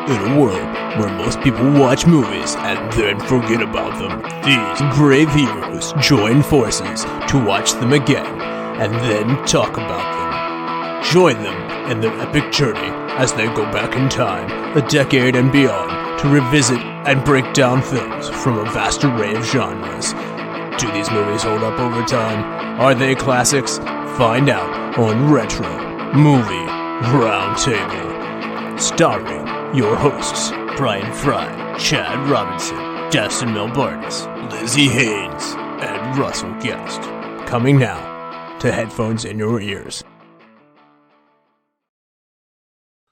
In a world where most people watch movies and then forget about them, these brave heroes join forces to watch them again and then talk about them. Join them in their epic journey as they go back in time, a decade and beyond, to revisit and break down films from a vast array of genres. Do these movies hold up over time? Are they classics? Find out on Retro Movie Roundtable. Starring your hosts, Bryan Frye, Chad Robinson, Dustin Melbardis, Lizzie Haynes, and Russell Guest. Coming now to headphones in your ears.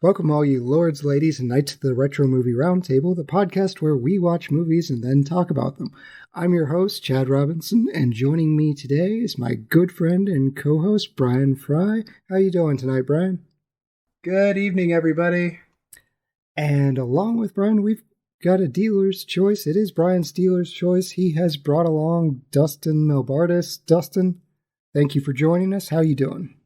Welcome all you lords, ladies, and knights to the Retro Movie Roundtable, the podcast where we watch movies and then talk about them. I'm your host, Chad Robinson, and joining me today is my good friend and co-host, Bryan Frye. How you doing tonight, Bryan? Good evening, everybody. And along with Bryan, we've got a dealer's choice. It is Bryan's dealer's choice. He has brought along Dustin Melbardis. Dustin, thank you for joining us. How you doing?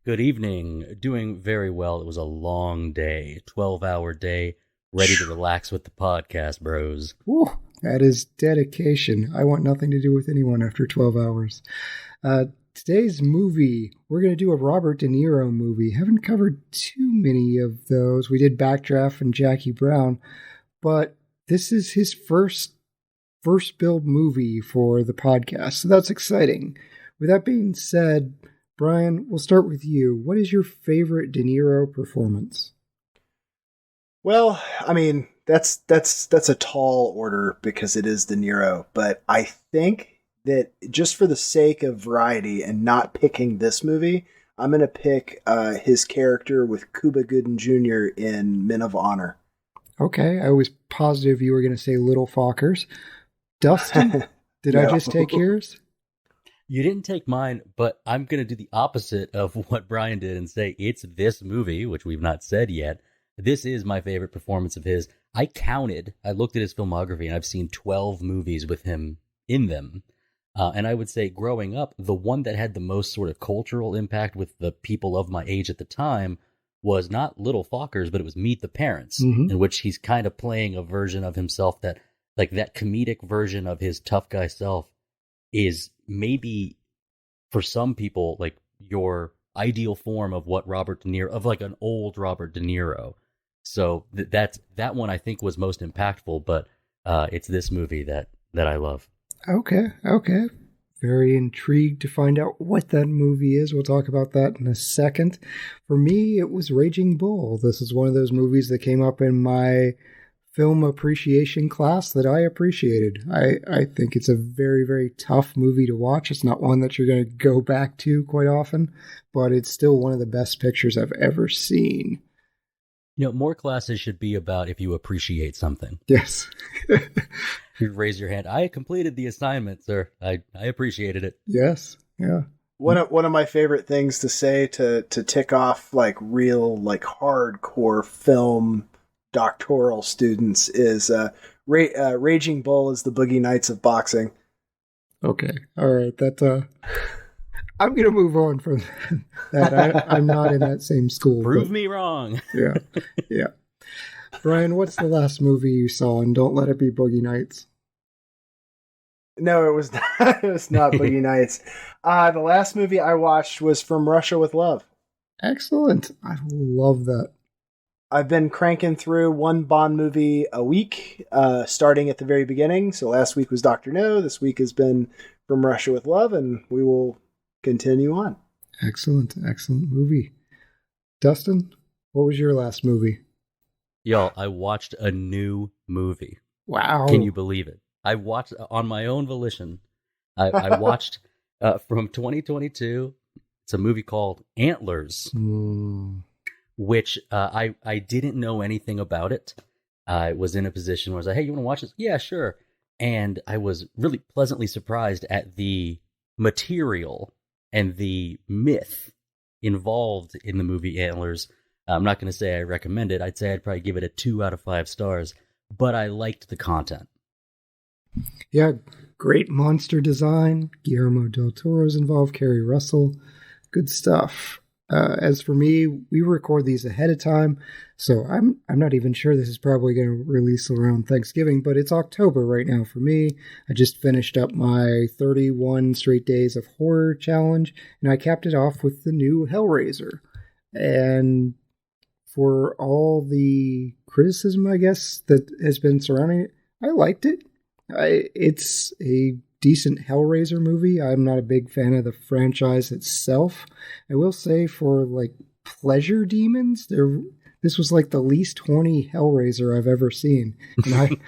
Good evening. Doing very well. It was a long day, 12-hour day, ready to relax with the podcast, bros. Whew, that is dedication. I want nothing to do with anyone after 12 hours. Today's movie, we're going to do a Robert De Niro movie. Haven't covered too many of those. We did Backdraft and Jackie Brown, but this is his first build movie for the podcast, so that's exciting. With that being said, Bryan, we'll start with you. What is your favorite De Niro performance? Well, I mean, that's a tall order because it is De Niro, but I think that just for the sake of variety and not picking this movie, I'm going to pick his character with Cuba Gooding Jr. in Men of Honor. Okay, I was positive you were going to say Little Fockers. Dustin, did No. I just take yours? You didn't take mine, but I'm going to do the opposite of what Bryan did and say it's this movie, which we've not said yet. This is my favorite performance of his. I looked at his filmography, and I've seen 12 movies with him in them. And I would say growing up, the one that had the most sort of cultural impact with the people of my age at the time was not Little Fockers, but it was Meet the Parents, in which he's kind of playing a version of himself that, like that comedic version of his tough guy self is maybe for some people like your ideal form of what Robert De Niro, of like an old Robert De Niro. So that one I think was most impactful, but it's this movie that I love. Okay. Very intrigued to find out what that movie is. We'll talk about that in a second. For me, it was Raging Bull. This is one of those movies that came up in my film appreciation class that I appreciated. I think it's a very, very tough movie to watch. It's not one that you're going to go back to quite often, but it's still one of the best pictures I've ever seen. You know, more classes should be about if you appreciate something. Yes. You raise your hand. I completed the assignment, sir. I appreciated it. Yes. Yeah. One of my favorite things to say to tick off like real like hardcore film doctoral students is Raging Bull is the Boogie Nights of boxing. Okay. All right. I'm going to move on from that. I'm not in that same school. Prove me wrong. Yeah. Bryan, what's the last movie you saw? And don't let it be Boogie Nights. No, it was not. It was not Boogie Nights. The last movie I watched was From Russia with Love. Excellent. I love that. I've been cranking through one Bond movie a week, starting at the very beginning. So last week was Dr. No. This week has been From Russia with Love, and we will continue on. Excellent movie. Dustin, what was your last movie? Y'all, I watched a new movie. Wow. Can you believe it? I watched on my own volition. I watched from 2022. It's a movie called Antlers, which I didn't know anything about it. I was in a position where I was like, hey, you want to watch this? Yeah, sure. And I was really pleasantly surprised at the material and the myth involved in the movie Antlers. I'm not going to say I recommend it. I'd say I'd probably give it a 2 out of 5 stars, but I liked the content. Yeah, great monster design. Guillermo del Toro's involved, Kerry Russell. Good stuff. As for me, we record these ahead of time, so I'm not even sure this is probably going to release around Thanksgiving, but it's October right now for me. I just finished up my 31 straight days of horror challenge, and I capped it off with the new Hellraiser. And for all the criticism, I guess, that has been surrounding it, I liked it. It's a decent Hellraiser movie. I'm not a big fan of the franchise itself. I will say for like pleasure demons, this was like the least horny Hellraiser I've ever seen, and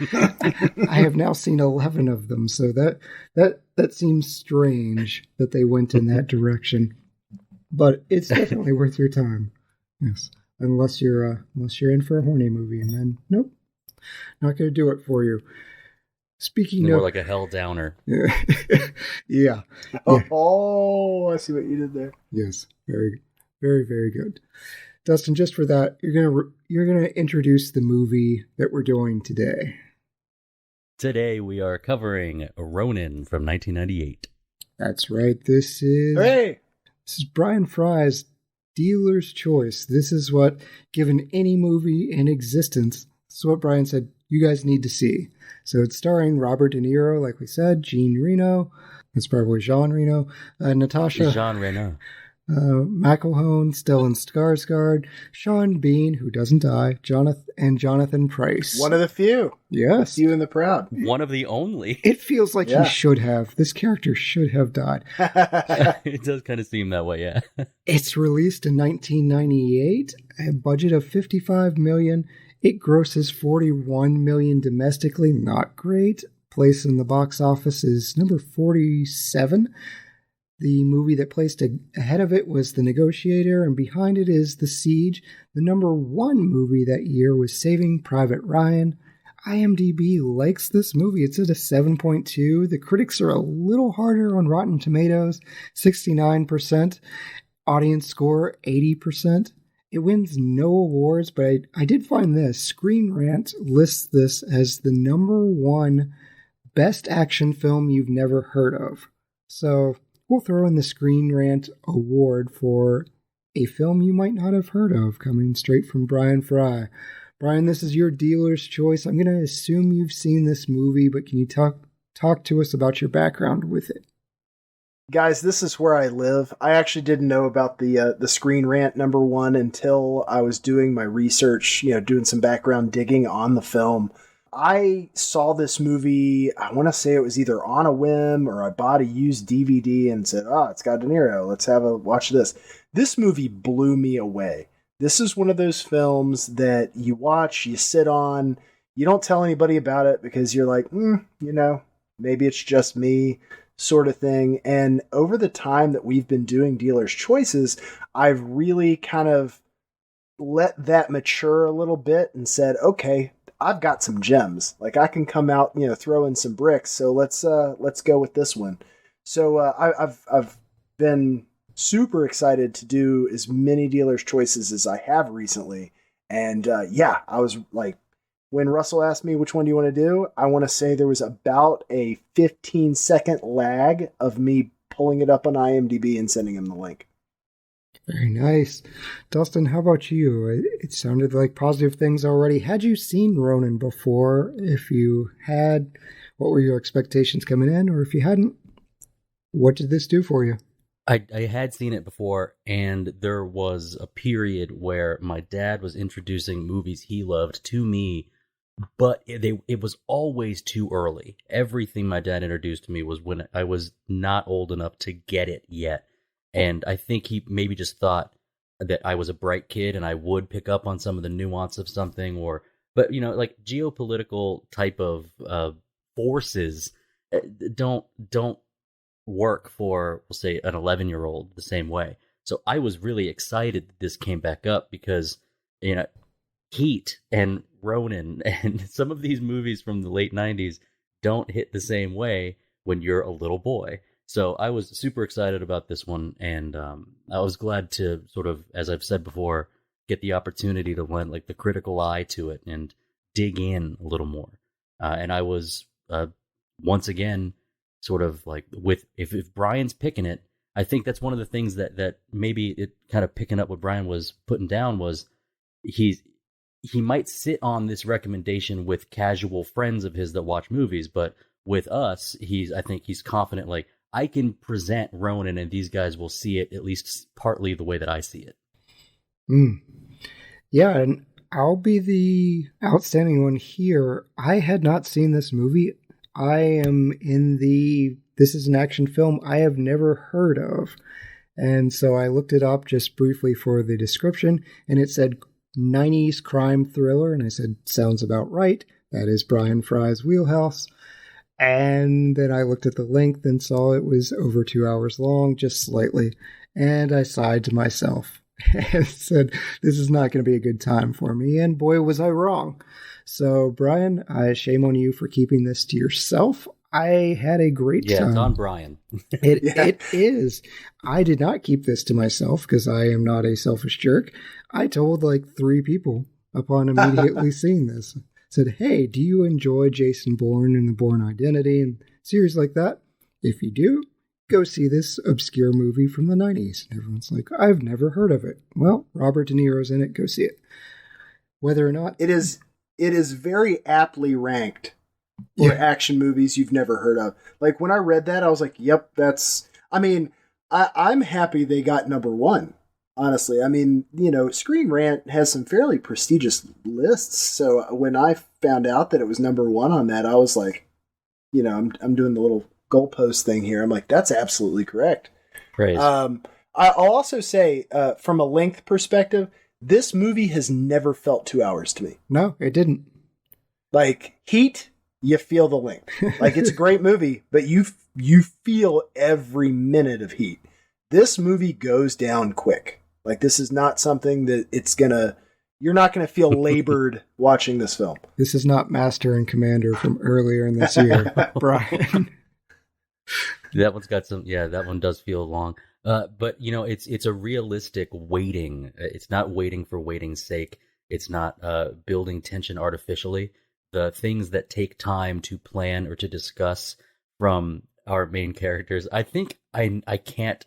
I have now seen 11 of them. So that seems strange that they went in that direction, but it's definitely worth your time. Yes, unless you're in for a horny movie, and then nope, not going to do it for you. Speaking more of like a hell downer. Yeah. Oh, I see what you did there. Yes, very, very, very good, Dustin. Just for that, you're gonna introduce the movie that we're doing today. Today we are covering Ronin from 1998. That's right. This is Bryan Frye's dealer's choice. This is what, given any movie in existence, this is what Bryan said you guys need to see. So it's starring Robert De Niro, like we said, Jean Reno, that's probably Jean Reno, Natascha, Jean Reno, McElhone, Stellan Skarsgård, Sean Bean, who doesn't die, Jonathan Pryce. One of the few. Yes. You and the proud. one of the only. It feels like he should have. This character should have died. It does kind of seem that way, yeah. It's released in 1998, a budget of $55 million. It grosses $41 million domestically, not great. Place in the box office is number 47. The movie that placed ahead of it was The Negotiator, and behind it is The Siege. The number 1 movie that year was Saving Private Ryan. IMDb likes this movie. It's at a 7.2. The critics are a little harder on Rotten Tomatoes, 69%. Audience score, 80%. It wins no awards, but I did find this. Screen Rant lists this as the number 1 best action film you've never heard of. So we'll throw in the Screen Rant award for a film you might not have heard of, coming straight from Bryan Frye. Bryan, this is your dealer's choice. I'm going to assume you've seen this movie, but can you talk to us about your background with it? Guys, this is where I live. I actually didn't know about the Screen Rant number 1 until I was doing my research, doing some background digging on the film. I saw this movie, I want to say it was either on a whim or I bought a used DVD and said, it's got De Niro. Let's watch this. This movie blew me away. This is one of those films that you watch, you sit on, you don't tell anybody about it because you're like, maybe it's just me, sort of thing. And over the time that we've been doing Dealer's Choices, I've really kind of let that mature a little bit and said, okay, I've got some gems. Like I can come out, throw in some bricks. So let's go with this one. So I've been super excited to do as many Dealer's Choices as I have recently. And I was like, when Russell asked me which one do you want to do, I want to say there was about a 15-second lag of me pulling it up on IMDb and sending him the link. Very nice. Dustin, how about you? It sounded like positive things already. Had you seen Ronin before? If you had, what were your expectations coming in? Or if you hadn't, what did this do for you? I had seen it before, and there was a period where my dad was introducing movies he loved to me, but it was always too early. Everything my dad introduced to me was when I was not old enough to get it yet. And I think he maybe just thought that I was a bright kid and I would pick up on some of the nuance of something, but like geopolitical type of forces don't work for, we'll say, an 11-year-old the same way. So I was really excited that this came back up because, Heat and Ronin and some of these movies from the late 90s don't hit the same way when you're a little boy. So I was super excited about this one, and I was glad to sort of, as I've said before, get the opportunity to lend like the critical eye to it and dig in a little more. And I was once again sort of like, if Bryan's picking it, I think that's one of the things that maybe it kind of picking up what Bryan was putting down was he might sit on this recommendation with casual friends of his that watch movies, but with us, I think he's confident, like, I can present Ronin and these guys will see it at least partly the way that I see it. Yeah, and I'll be the outstanding one here. I had not seen this movie. I am in this is an action film I have never heard of. And so I looked it up just briefly for the description, and it said 90s crime thriller, and I said, sounds about right. That is Bryan Frye's wheelhouse. And then I looked at the length and saw it was over 2 hours long, just slightly. And I sighed to myself and said, this is not going to be a good time for me. And boy, was I wrong. So, Bryan, shame on you for keeping this to yourself. I had a great time. Yeah, it's on Bryan. It is. I did not keep this to myself because I am not a selfish jerk. I told like 3 people upon immediately seeing this. Said, hey, do you enjoy Jason Bourne and the Bourne Identity and series like that? If you do, go see this obscure movie from the 90s. And everyone's like, I've never heard of it. Well, Robert De Niro's in it. Go see it. Whether or not... It is very aptly ranked for action movies you've never heard of. Like, when I read that, I was like, yep, that's... I mean, I'm happy they got number 1. Honestly, I mean, Screen Rant has some fairly prestigious lists. So when I found out that it was number 1 on that, I was like, I'm doing the little goalpost thing here. I'm like, that's absolutely correct. Praise. I'll also say, from a length perspective, this movie has never felt 2 hours to me. No, it didn't. Like Heat, you feel the length. Like, it's a great movie, but you feel every minute of Heat. This movie goes down quick. Like, this is not something that you're not going to feel labored watching this film. This is not Master and Commander from earlier in this year, Bryan. That one's got that one does feel long. But, it's a realistic waiting. It's not waiting for waiting's sake. It's not building tension artificially. The things that take time to plan or to discuss from our main characters. I think I can't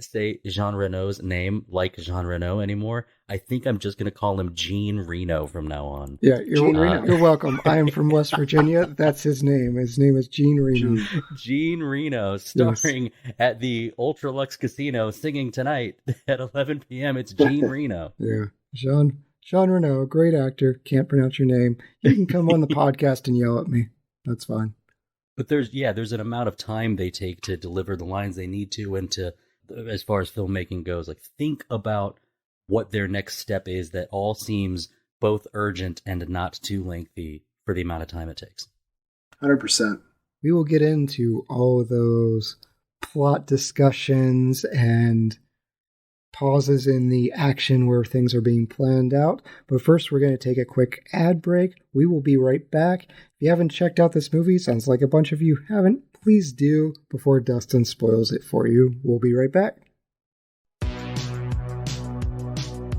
say Jean Reno's name like Jean Reno anymore. I think I'm just going to call him Gene Reno from now on. Yeah, you're welcome. I am from West Virginia. That's his name. His name is Gene Reno. Gene Reno, starring at the Ultralux Casino, singing tonight at 11 p.m. It's Gene Reno. Yeah, Jean Reno, great actor. Can't pronounce your name. You can come on the podcast and yell at me. That's fine. But there's an amount of time they take to deliver the lines they need to, and to, as far as filmmaking goes, like, think about what their next step is that all seems both urgent and not too lengthy for the amount of time it takes. 100%. We will get into all of those plot discussions and pauses in the action where things are being planned out. But first, we're going to take a quick ad break. We will be right back. If you haven't checked out this movie, sounds like a bunch of you haven't, please do before Dustin spoils it for you. We'll be right back.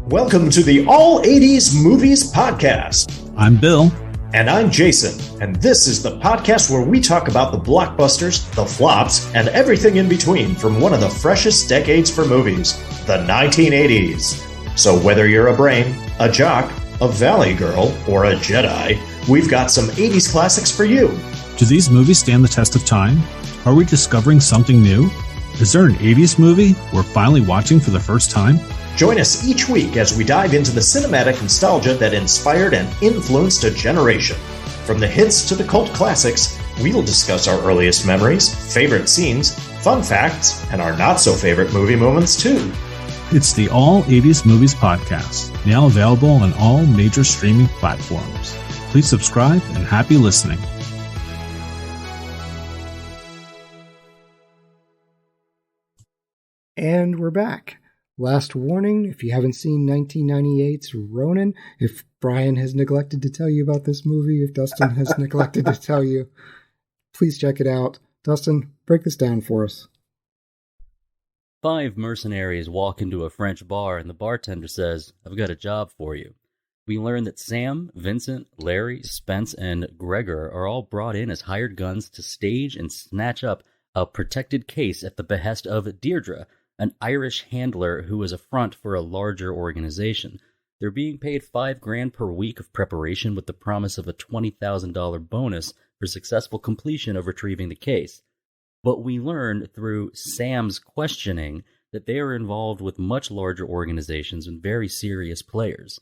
Welcome to the All 80s Movies Podcast. I'm Bill. And I'm Jason. And this is the podcast where we talk about the blockbusters, the flops, and everything in between from one of the freshest decades for movies, the 1980s. So whether you're a brain, a jock, a valley girl, or a Jedi, we've got some 80s classics for you. Do these movies stand the test of time? Are we discovering something new? Is there an 80s movie we're finally watching for the first time? Join us each week as we dive into the cinematic nostalgia that inspired and influenced a generation. From the hits to the cult classics, we'll discuss our earliest memories, favorite scenes, fun facts, and our not-so-favorite movie moments, too. It's the All 80s Movies Podcast, now available on all major streaming platforms. Please subscribe and happy listening. And we're back. Last warning, if you haven't seen 1998's Ronin, if Bryan has neglected to tell you about this movie, if Dustin has neglected to tell you, please check it out. Dustin, break this down for us. 5 mercenaries walk into a French bar and the bartender says, "I've got a job for you." We learn that Sam, Vincent, Larry, Spence, and Gregor are all brought in as hired guns to stage and snatch up a protected case at the behest of Deirdre, an Irish handler who is a front for a larger organization. They're being paid $5,000 per week of preparation with the promise of a $20,000 bonus for successful completion of retrieving the case. But we learn through Sam's questioning that they are involved with much larger organizations and very serious players.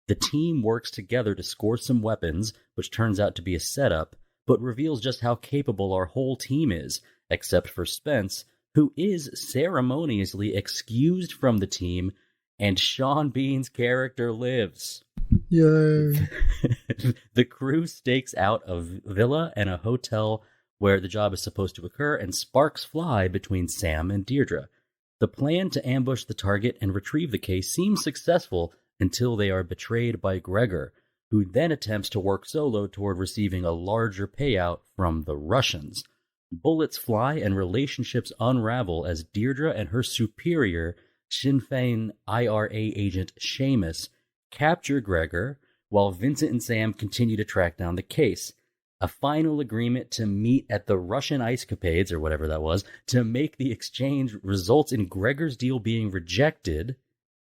The team works together to score some weapons, which turns out to be a setup, but reveals just how capable our whole team is, except for Spence, who is ceremoniously excused from the team, and Sean Bean's character lives. Yay. The crew stakes out a villa and a hotel where the job is supposed to occur, and sparks fly between Sam and Deirdre. The plan to ambush the target and retrieve the case seems successful until they are betrayed by Gregor, who then attempts to work solo toward receiving a larger payout from the Russians. Bullets fly and relationships unravel as Deirdre and her superior, Sinn Féin IRA agent Seamus, capture Gregor, while Vincent and Sam continue to track down the case. A final agreement to meet at the Russian Ice Capades, or whatever that was, to make the exchange results in Gregor's deal being rejected,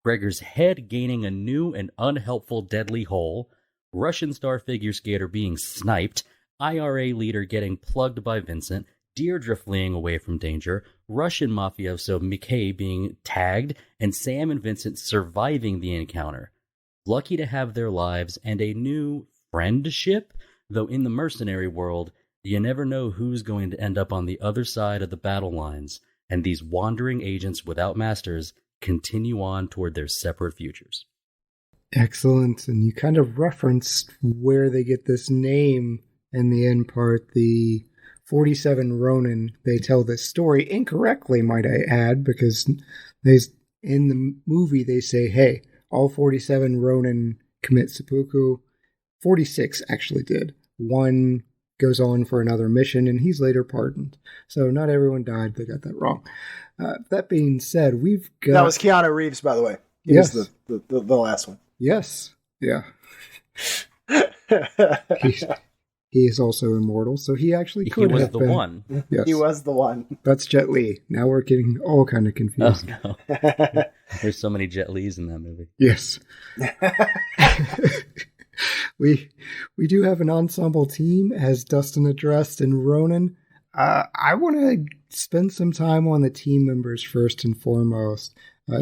Gregor's head gaining a new and unhelpful deadly hole, Russian star figure skater being sniped, IRA leader getting plugged by Vincent, Deirdre fleeing away from danger, Russian mafioso McKay being tagged, and Sam and Vincent surviving the encounter. Lucky to have their lives and a new friendship, though in the mercenary world, you never know who's going to end up on the other side of the battle lines, and these wandering agents without masters continue on toward their separate futures. Excellent. And you kind of referenced where they get this name in the end part, the 47 Ronin. They tell this story incorrectly, might I add, because in the movie they say, hey, all 47 Ronin commit seppuku. 46 actually did. One goes on for another mission, and he's later pardoned. So not everyone died. They got that wrong. That being said, we've got... That was Keanu Reeves, by the way. He yes. was the last one. Yes. Yeah. He is also immortal, so he actually could have been. He was the one. Yes. He was the one. That's Jet Li. Now we're getting all kind of confused. Oh, no. There's so many Jet Lis in that movie. Yes. We do have an ensemble team, as Dustin addressed in Ronin. I want to spend some time on the team members first and foremost.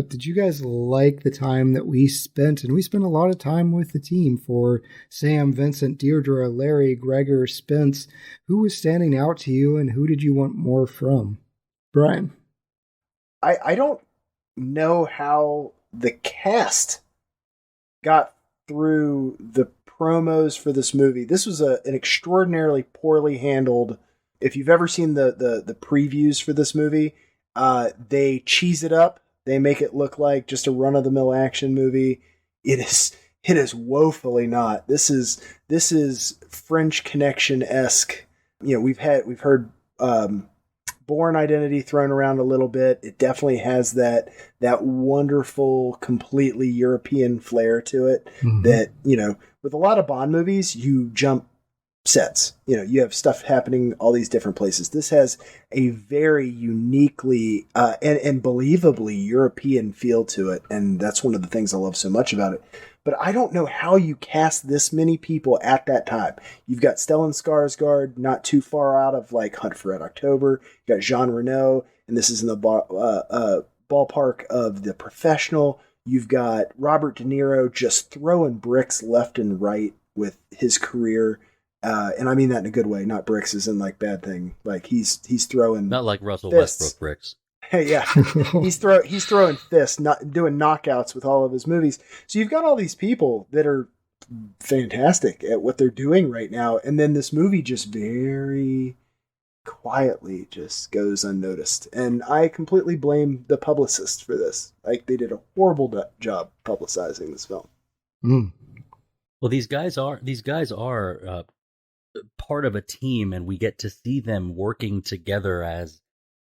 Did you guys like the time that we spent? And we spent a lot of time with the team for Sam, Vincent, Deirdre, Larry, Gregor, Spence. Who was standing out to you, and who did you want more from? Bryan? I don't know how the cast got through the promos for this movie. This was an extraordinarily poorly handled. If you've ever seen the previews for this movie, they cheese it up. They make it look like just a run-of-the-mill action movie. It is woefully not. This is French Connection-esque. You know, we've heard Bourne Identity thrown around a little bit. It definitely has that wonderful, completely European flair to it. Mm-hmm. That, you know, with a lot of Bond movies, you jump sets. You know, you have stuff happening all these different places. This has a very uniquely and believably European feel to it, and that's one of the things I love so much about it. But I don't know how you cast this many people at that time. You've got Stellan Skarsgård, not too far out of like Hunt for Red October. You got Jean Reno, and this is in the ballpark of The Professional. You've got Robert De Niro just throwing bricks left and right with his career. And I mean that in a good way, not bricks as in like bad thing. Like he's throwing not like Russell fists. Westbrook bricks. Yeah, he's throwing fists, not doing knockouts with all of his movies. So you've got all these people that are fantastic at what they're doing right now, and then this movie just very quietly just goes unnoticed. And I completely blame the publicists for this. Like they did a horrible job publicizing this film. Mm. Well, these guys are part of a team, and we get to see them working together as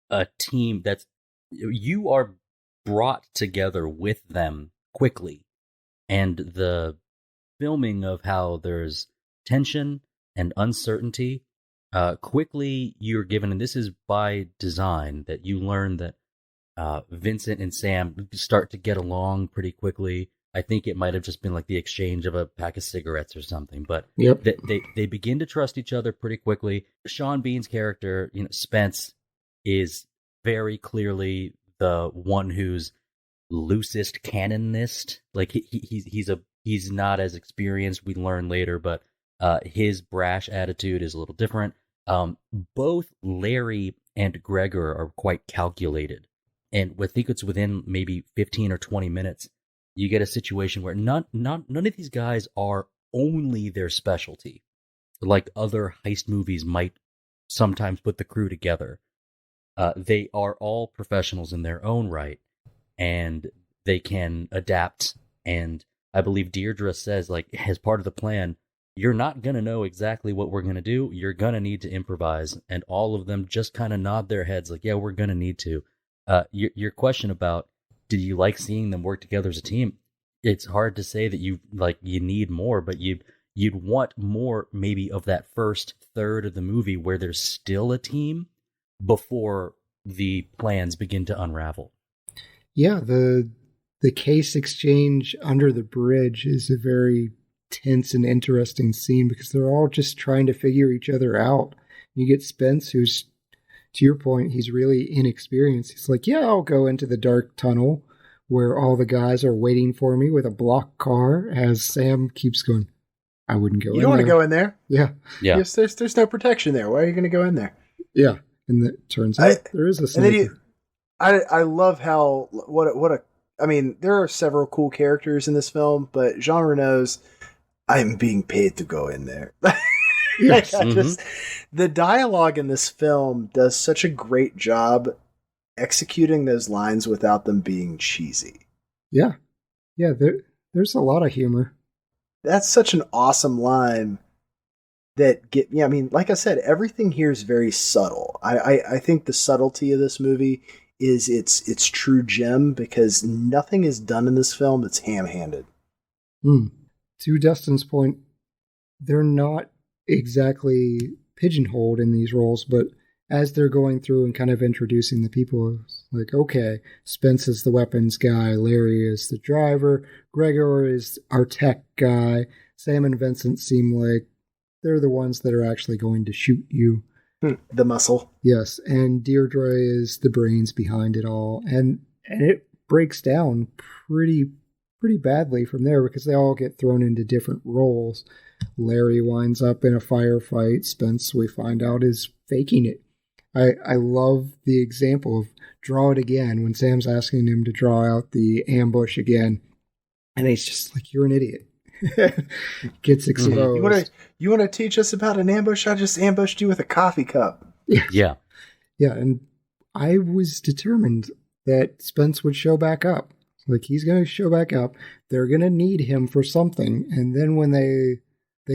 a team. That's you are brought together with them quickly, and the filming of how there's tension and uncertainty quickly you're given, and this is by design, that you learn that Vincent and Sam start to get along pretty quickly. I think it might have just been like the exchange of a pack of cigarettes or something, but Yep. they begin to trust each other pretty quickly. Sean Bean's character, Spence, is very clearly the one who's loosest canonist. Like he's not as experienced, we learn later, but his brash attitude is a little different. Both Larry and Gregor are quite calculated, and I think it's within maybe 15 or 20 minutes you get a situation where none of these guys are only their specialty, like other heist movies might sometimes put the crew together. They are all professionals in their own right, and they can adapt. And I believe Deirdre says, like, as part of the plan, you're not going to know exactly what we're going to do. You're going to need to improvise. And all of them just kind of nod their heads like, yeah, we're going to need to. Your question about, do you like seeing them work together as a team? It's hard to say that you need more, but you'd want more maybe of that first third of the movie where there's still a team before the plans begin to unravel. Yeah, the case exchange under the bridge is a very tense and interesting scene because they're all just trying to figure each other out. You get Spence, who's, to your point, he's really inexperienced. He's like, yeah, I'll go into the dark tunnel where all the guys are waiting for me with a block car, as Sam keeps going, I wouldn't go in there. You don't want to go in there. Yeah. Yes, there's no protection there. Why are you going to go in there? Yeah. And it turns out there is a sniper. I love how, I mean, there are several cool characters in this film, but Jean Reno's, I'm being paid to go in there. Yes. The dialogue in this film does such a great job executing those lines without them being cheesy. Yeah. Yeah, there's a lot of humor. That's such an awesome line that I mean, like I said, everything here is very subtle. I think the subtlety of this movie is its true gem because nothing is done in this film that's ham-handed. To Dustin's point, they're not exactly pigeonholed in these roles, but as they're going through and kind of introducing the people, it's like, okay, Spence is the weapons guy, Larry is the driver, Gregor is our tech guy, Sam and Vincent seem like they're the ones that are actually going to shoot you. The muscle. Yes, and Deirdre is the brains behind it all. And it breaks down pretty badly from there because they all get thrown into different roles. Larry winds up in a firefight. Spence, we find out, is faking it. I love the example of draw it again when Sam's asking him to draw out the ambush again. And he's just like, you're an idiot. Gets exposed. You want to teach us about an ambush? I just ambushed you with a coffee cup. Yeah. Yeah, and I was determined that Spence would show back up. Like, he's going to show back up. They're going to need him for something. And then when they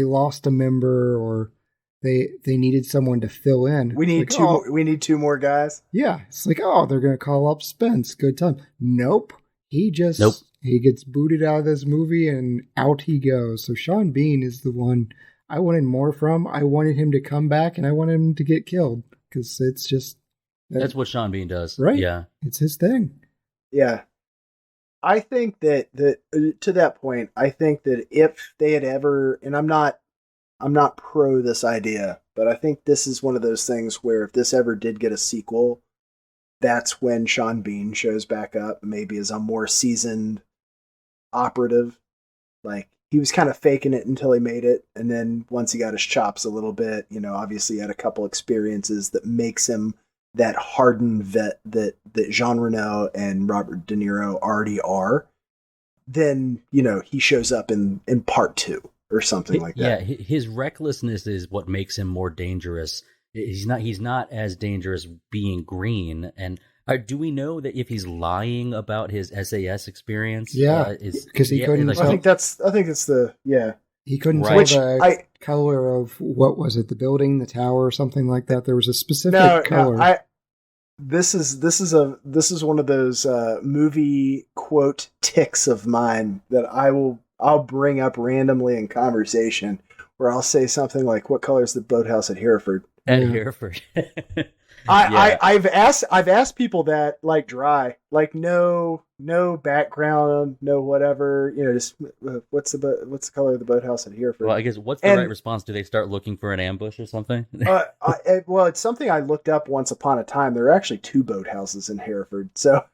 lost a member or they needed someone to fill in. We need we need two more guys. Yeah. It's like, oh, they're going to call up Spence. Good time. Nope. He gets booted out of this movie and out he goes. So Sean Bean is the one I wanted more from. I wanted him to come back and I wanted him to get killed because it's just... That's what Sean Bean does. Right. Yeah. It's his thing. Yeah. I think that to that point, I think that if they had ever, and I'm not pro this idea, but I think this is one of those things where if this ever did get a sequel, that's when Sean Bean shows back up, maybe as a more seasoned operative. Like, he was kind of faking it until he made it, and then once he got his chops a little bit, obviously he had a couple experiences that makes him that hardened vet that Jean Reno and Robert De Niro already are. Then, he shows up in part 2 or something like that. Yeah, his recklessness is what makes him more dangerous. He's not as dangerous being green. And do we know that if he's lying about his SAS experience? Yeah, because he couldn't. I think it's he couldn't tell the color of what was it, the building, the tower, or something like that. There was a specific color. This is one of those movie quote ticks of mine that I'll bring up randomly in conversation, where I'll say something like, "What color is the boathouse at Hereford?" At Hereford. I've asked people that, like, dry, like, no background, no whatever, just what's the color of the boathouse at Hereford? Well, I guess what's the right response? Do they start looking for an ambush or something? Well, it's something I looked up once upon a time. There are actually 2 boathouses in Hereford, so,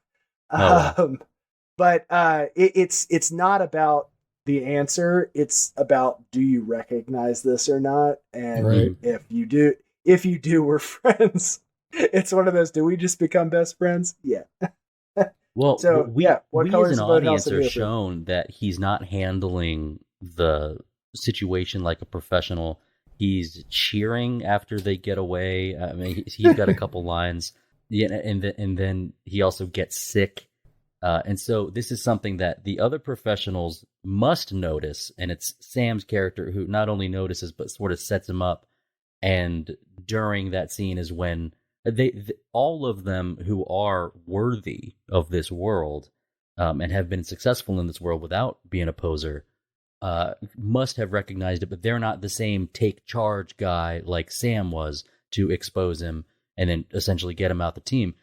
but it's not about the answer. It's about, do you recognize this or not? And if you do, we're friends. It's one of those, do we just become best friends? Yeah. Well, so, we as an audience are Hereford? shown that he's not handling the situation like a professional. He's cheering after they get away. I mean, he's got a couple lines. Yeah, and then he also gets sick. And so this is something that the other professionals must notice, and it's Sam's character who not only notices but sort of sets him up. And during that scene is when all of them who are worthy of this world and have been successful in this world without being a poser must have recognized it, but they're not the same take charge guy like Sam was to expose him and then essentially get him out the team.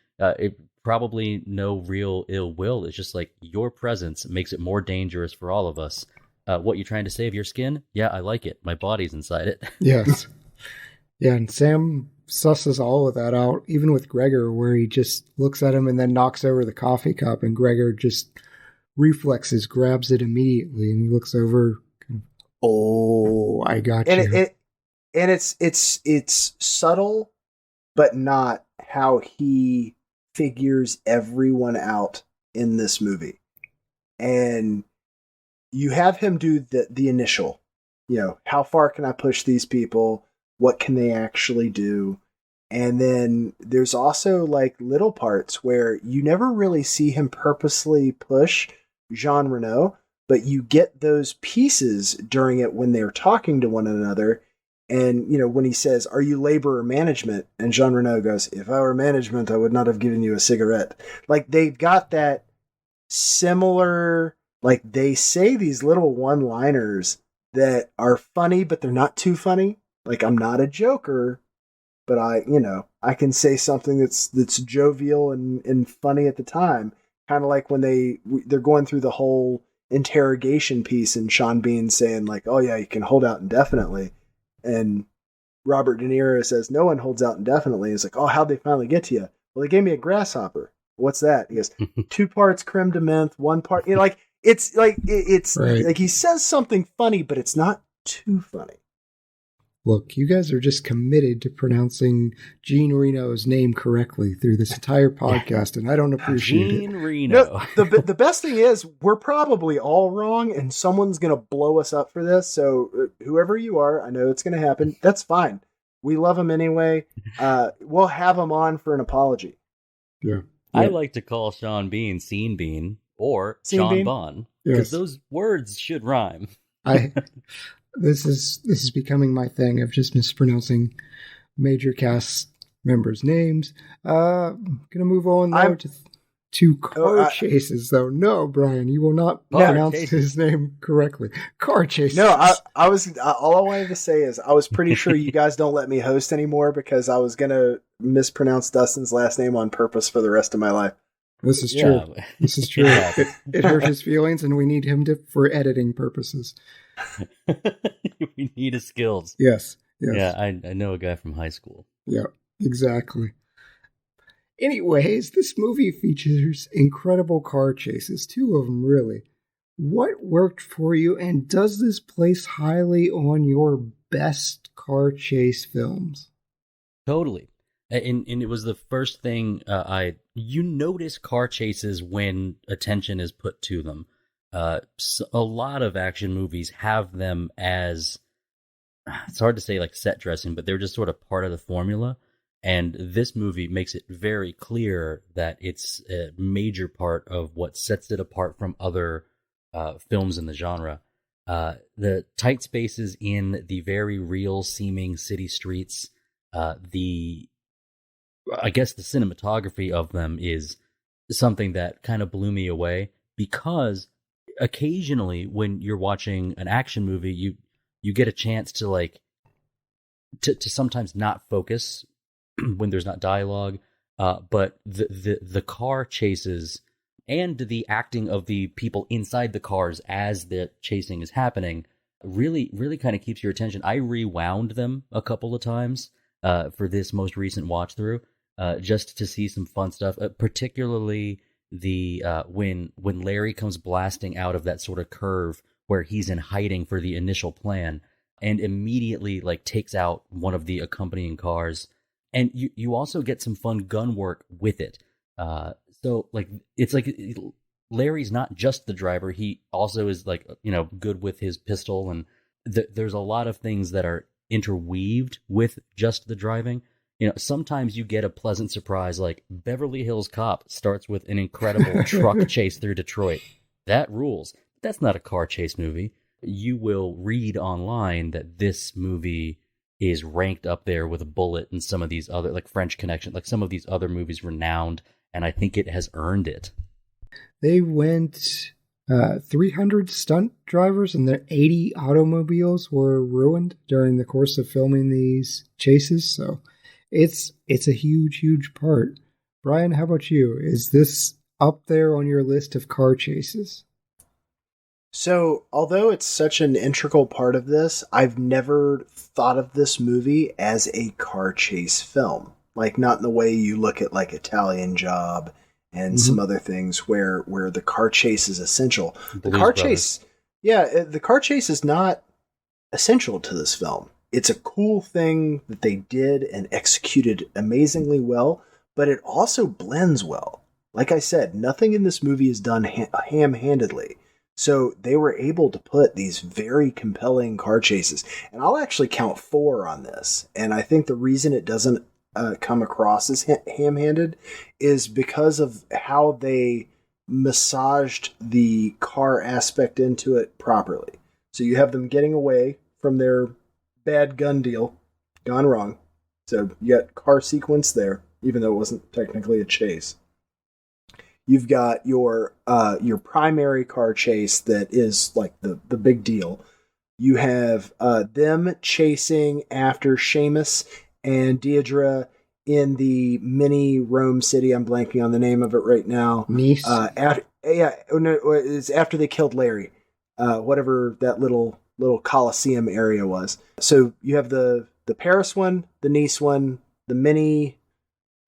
Probably no real ill will. It's just like your presence makes it more dangerous for all of us. What, you're trying to save your skin? Yeah, I like it. My body's inside it. Yes. Yeah, and Sam susses all of that out, even with Gregor, where he just looks at him and then knocks over the coffee cup, and Gregor just reflexes, grabs it immediately, and he looks over. Oh, I got you. And it's subtle, but not how he figures everyone out in this movie. And you have him do the initial, how far can I push these people? What can they actually do? And then there's also like little parts where you never really see him purposely push Jean Reno, but you get those pieces during it when they're talking to one another. And, when he says, "Are you labor or management?" And Jean Reno goes, "If I were management, I would not have given you a cigarette." Like, they've got that similar, like, they say these little one-liners that are funny, but they're not too funny. Like, I'm not a joker, but I can say something that's jovial and funny at the time. Kind of like when they're going through the whole interrogation piece and Sean Bean saying like, "Oh yeah, you can hold out indefinitely." And Robert De Niro says, "No one holds out indefinitely." He's like, "Oh, how'd they finally get to you?" "Well, they gave me a grasshopper." "What's that?" He goes, 2 parts creme de menthe, 1 part, it's right. Like he says something funny, but it's not too funny. Look, you guys are just committed to pronouncing Gene Reno's name correctly through this entire podcast, and I don't appreciate Gene it. Reno. No, the best thing is we're probably all wrong, and someone's going to blow us up for this. So whoever you are, I know it's going to happen. That's fine. We love him anyway. We'll have him on for an apology. Yeah. I like to call Sean Bean Scene Bean or Scene Sean Bean? Bon, because those words should rhyme. This is becoming my thing of just mispronouncing major cast members' names. Gonna move on though to car chases though. No, Brian, you will not pronounce his name correctly. Car chases. No, I was all I wanted to say is I was pretty sure you guys don't let me host anymore because I was gonna mispronounce Dustin's last name on purpose for the rest of my life. This is true. This is true. It hurt his feelings, and we need him for editing purposes. We need his skills. Yes. Yeah, I know a guy from high school. Yeah, exactly. Anyways, this movie features incredible car chases, 2 of them really. What worked for you, and does this place highly on your best car chase films? Totally. And it was the first thing you notice car chases when attention is put to them. So a lot of action movies have them as, it's hard to say like set dressing, but they're just sort of part of the formula. And this movie makes it very clear that it's a major part of what sets it apart from other films in the genre. The tight spaces in the very real seeming city streets, I guess the cinematography of them is something that kind of blew me away, because occasionally when you're watching an action movie, you get a chance to like to sometimes not focus when there's not dialogue. But the car chases and the acting of the people inside the cars as the chasing is happening really, really kind of keeps your attention. I rewound them a couple of times for this most recent watch through, just to see some fun stuff, particularly the when Larry comes blasting out of that sort of curve where he's in hiding for the initial plan and immediately like takes out one of the accompanying cars. And you also get some fun gun work with it. So like it's like Larry's not just the driver; he also is like good with his pistol, and there's a lot of things that are interweaved with just the driving. Sometimes you get a pleasant surprise, like Beverly Hills Cop starts with an incredible truck chase through Detroit. That rules. That's not a car chase movie. You will read online that this movie is ranked up there with a Bullet and some of these other, like French Connection, like some of these other movies renowned, and I think it has earned it. They went 300 stunt drivers and their 80 automobiles were ruined during the course of filming these chases, so it's a huge, huge part. Brian, how about you? Is this up there on your list of car chases? So, although it's such an integral part of this, I've never thought of this movie as a car chase film. Like, not in the way you look at, like, Italian Job and some other things where the car chase is essential. The car chase is not essential to this film. It's a cool thing that they did and executed amazingly well, but it also blends well. Like I said, nothing in this movie is done ham-handedly. So they were able to put these very compelling car chases. And I'll actually count 4 on this. And I think the reason it doesn't come across as ham-handed is because of how they massaged the car aspect into it properly. So you have them getting away from their bad gun deal gone wrong. So you got car sequence there, even though it wasn't technically a chase. You've got your primary car chase that is like the big deal. You have them chasing after Seamus and Deirdre in the mini Rome city. I'm blanking on the name of it right now. Nice. It's after they killed Larry. Whatever that little Coliseum area was. So you have the Paris one, the Nice one, the mini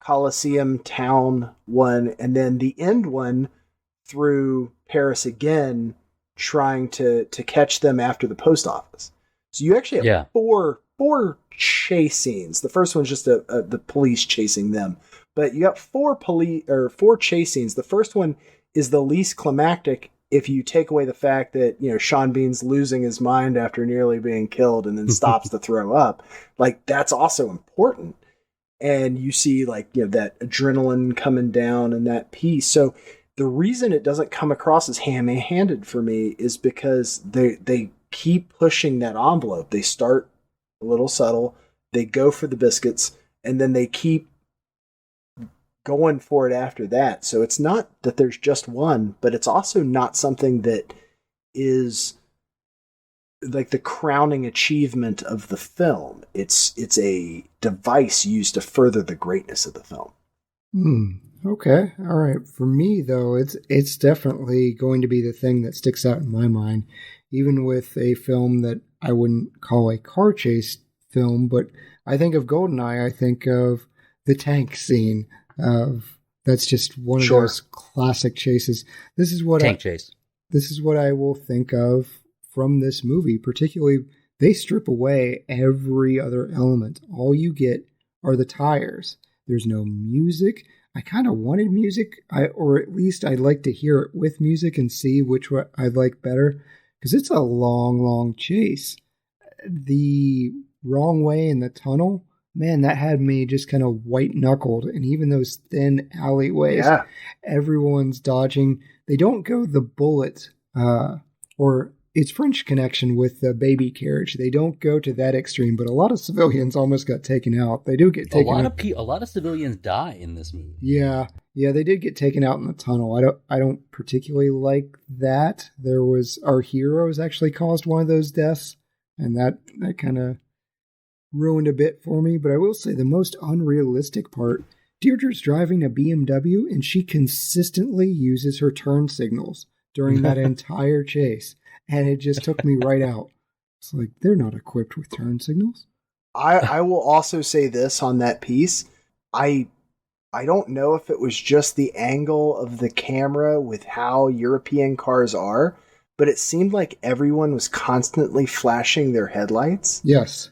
Coliseum town one, and then the end one through Paris again, trying to catch them after the post office. So you actually have four chase scenes. The first one's just the police chasing them, but you got four chase scenes. The first one is the least climactic if you take away the fact that Sean Bean's losing his mind after nearly being killed and then stops to throw up. Like, that's also important. And you see that adrenaline coming down and that piece. So the reason it doesn't come across as ham-handed for me is because they keep pushing that envelope. They start a little subtle, they go for the biscuits, and then they keep going for it after that. So it's not that there's just one, but it's also not something that is like the crowning achievement of the film. It's a device used to further the greatness of the film. Okay. All right. For me, though, it's definitely going to be the thing that sticks out in my mind, even with a film that I wouldn't call a car chase film, but I think of GoldenEye, I think of the tank scene. That's just one of those classic chases. This is what chase. This is what I will think of from this movie. Particularly, they strip away every other element. All you get are the tires. There's no music. I kind of wanted music, or at least I'd like to hear it with music and see which one I'd like better, because it's a long, long chase. The wrong way in the tunnel, man, that had me just kind of white-knuckled. And even those thin alleyways, everyone's dodging. They don't go the Bullet, or it's French Connection with the baby carriage. They don't go to that extreme, but a lot of civilians almost got taken out. They do get taken out. A lot of civilians die in this movie. Yeah, they did get taken out in the tunnel. I don't particularly like that. Our heroes actually caused one of those deaths, and that kind of ruined a bit for me, but I will say the most unrealistic part, Deirdre's driving a BMW and she consistently uses her turn signals during that entire chase. And it just took me right out. It's like, they're not equipped with turn signals. I will also say this on that piece. I don't know if it was just the angle of the camera with how European cars are, but it seemed like everyone was constantly flashing their headlights. Yes.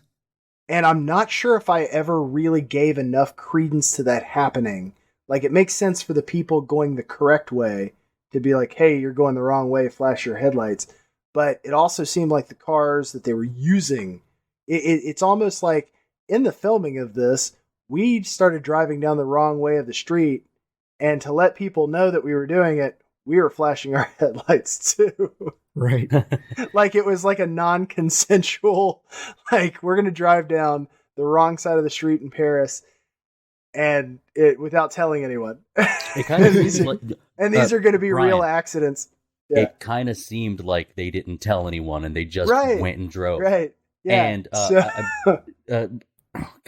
And I'm not sure if I ever really gave enough credence to that happening. Like, it makes sense for the people going the correct way to be like, hey, you're going the wrong way, flash your headlights. But it also seemed like the cars that they were using, it's almost like in the filming of this, we started driving down the wrong way of the street, and to let people know that we were doing it, we were flashing our headlights too. Right. Like it was like a non-consensual, like we're going to drive down the wrong side of the street in Paris and it without telling anyone. It kind of these are going to be Bryan, real accidents. Yeah. It kind of seemed like they didn't tell anyone and they just went and drove. Right. Yeah. And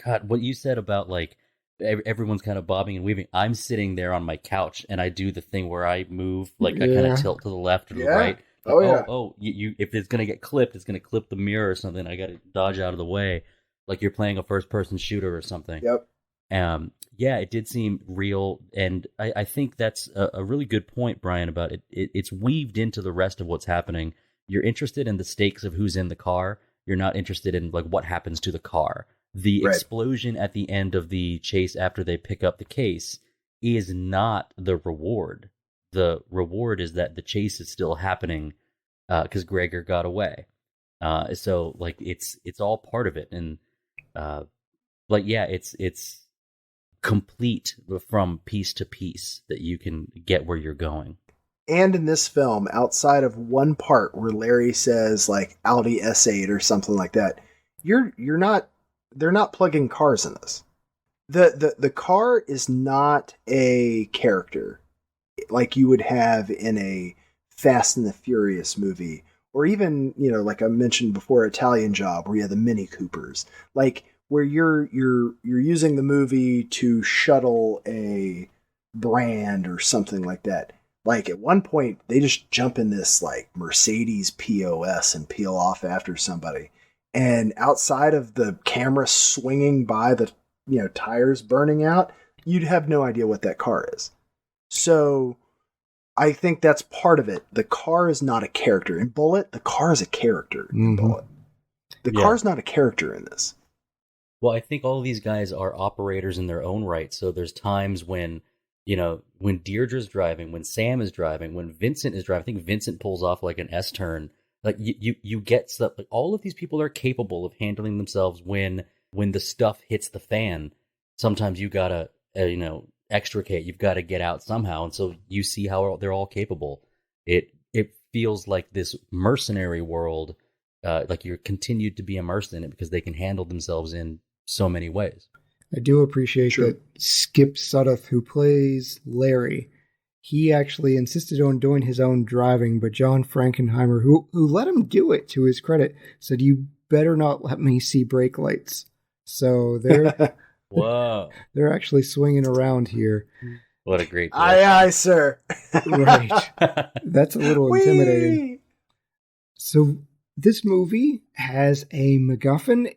God, what you said about like everyone's kind of bobbing and weaving. I'm sitting there on my couch and I do the thing where I move, like I kind of tilt to the left or the right. Like, you if it's gonna get clipped, it's gonna clip the mirror or something. I gotta dodge out of the way, like you're playing a first-person shooter or something. Yep. Yeah, it did seem real, and I think that's a really good point, Bryan, about it. It's weaved into the rest of what's happening. You're interested in the stakes of who's in the car. You're not interested in like what happens to the car. The explosion at the end of the chase after they pick up the case is not the reward. The reward is that the chase is still happening because Gregor got away. So like it's all part of it, and it's complete from piece to piece that you can get where you're going. And in this film, outside of one part where Larry says like Audi S8 or something like that, they're not plugging cars in this. The car is not a character like you would have in a Fast and the Furious movie, or even, like I mentioned before, Italian Job, where you have the Mini Coopers, like where you're using the movie to shuttle a brand or something like that. Like at one point, they just jump in this like Mercedes POS and peel off after somebody. And outside of the camera swinging by the tires burning out, you'd have no idea what that car is. So I think that's part of it. The car is not a character. In Bullet, the car is a character in Bullet. The car's not a character in this. Well, I think all of these guys are operators in their own right. So there's times when, when Deirdre's driving, when Sam is driving, when Vincent is driving. I think Vincent pulls off like an S-turn. Like you get stuff. Like all of these people are capable of handling themselves when the stuff hits the fan. Sometimes you gotta, extricate. You've got to get out somehow, and so you see how they're all capable. It feels like this mercenary world, like you're continued to be immersed in it because they can handle themselves in so many ways. I do appreciate that Skipp Sudduth, who plays Larry, he actually insisted on doing his own driving, but John Frankenheimer, who let him do it to his credit, said, "You better not let me see brake lights." So they're whoa, they're actually swinging around here. What a great aye, sir. Right. That's a little intimidating. So this movie has a MacGuffin.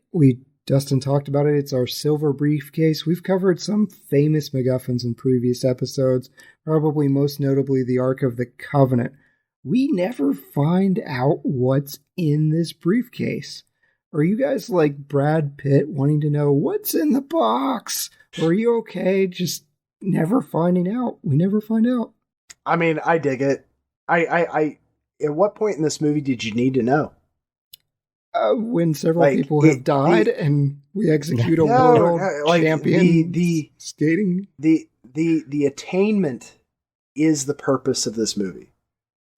Dustin talked about it. It's our silver briefcase. We've covered some famous MacGuffins in previous episodes, probably most notably the Ark of the Covenant. We never find out what's in this briefcase. Are you guys like Brad Pitt wanting to know what's in the box? Or are you okay just never finding out? We never find out. I mean, I dig it. I at what point in this movie did you need to know? When several people have died and we execute a world champion skating. The attainment is the purpose of this movie.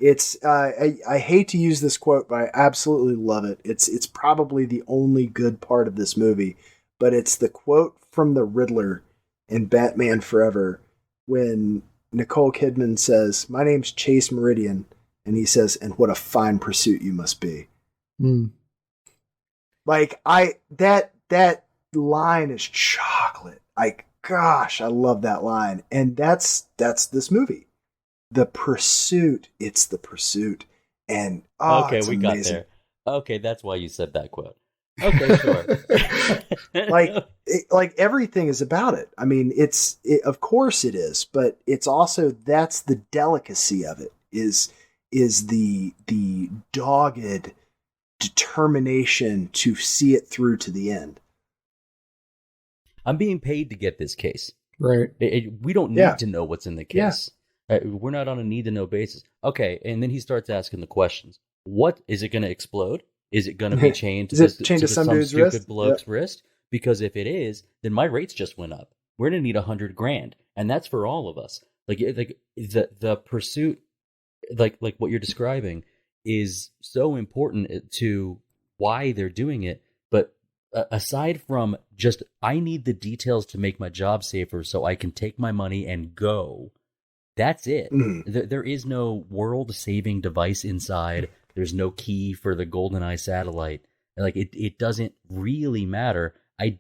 It's I hate to use this quote, but I absolutely love it. It's probably the only good part of this movie, but it's the quote from the Riddler in Batman Forever when Nicole Kidman says, "My name's Chase Meridian," and he says, "And what a fine pursuit you must be." Mm. Like that line is chocolate. Gosh, I love that line. And that's this movie. The pursuit. It's the pursuit. And okay, it's we amazing. got there. Okay, that's why you said that quote. Okay, sure. like everything is about it. I mean, of course it is, but it's also, that's the delicacy of it, is the dogged determination to see it through to the end. I'm being paid to get this case. Right. We don't need to know what's in the case. We're not on a need-to-know basis. Okay, and then he starts asking the questions. What is it going to explode? Is it going to be chained to some dude's stupid bloke's wrist? Because if it is, then my rates just went up. We're going to need $100,000, and that's for all of us. Like the pursuit, like what you're describing, is so important to why they're doing it. But aside from just, I need the details to make my job safer, so I can take my money and go. That's it. Mm-hmm. There is no world-saving device inside. There's no key for the GoldenEye satellite. Like it doesn't really matter. I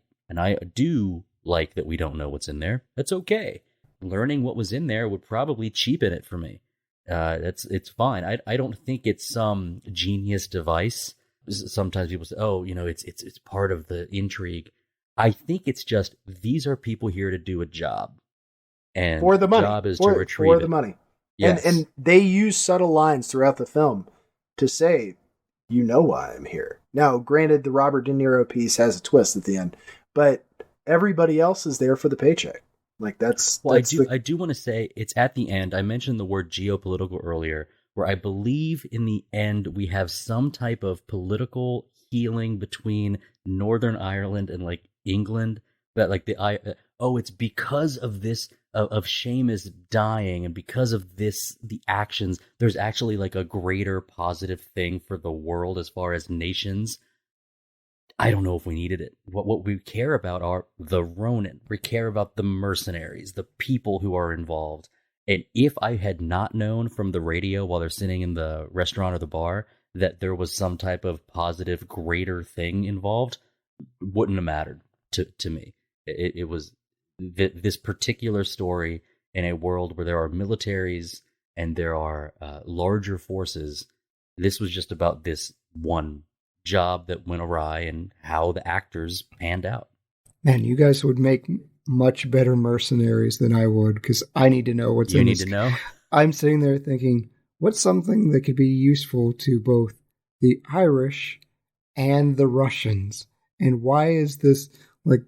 do like that we don't know what's in there. That's okay. Learning what was in there would probably cheapen it for me. It's fine. I don't think it's some genius device. Sometimes people say, "Oh, it's part of the intrigue." I think it's just, these are people here to do a job. And for the money. Job is to retrieve for the money. Yes. And they use subtle lines throughout the film to say, you know why I'm here. Now, granted, the Robert De Niro piece has a twist at the end, but everybody else is there for the paycheck. Like that's. Well, I do want to say it's at the end. I mentioned the word geopolitical earlier, where I believe in the end we have some type of political healing between Northern Ireland and like England. That like it's because of this. Of Seamus dying, and because of this, the actions, there's actually like a greater positive thing for the world as far as nations. I don't know if we needed it. What we care about are the Ronin. We care about the mercenaries, the people who are involved. And if I had not known from the radio while they're sitting in the restaurant or the bar that there was some type of positive, greater thing involved, wouldn't have mattered to me. It was this particular story in a world where there are militaries and there are larger forces. This was just about this one job that went awry and how the actors panned out. Man, you guys would make much better mercenaries than I would, because I need to know what's in this. You need to know? I'm sitting there thinking, what's something that could be useful to both the Irish and the Russians? And why is this, like,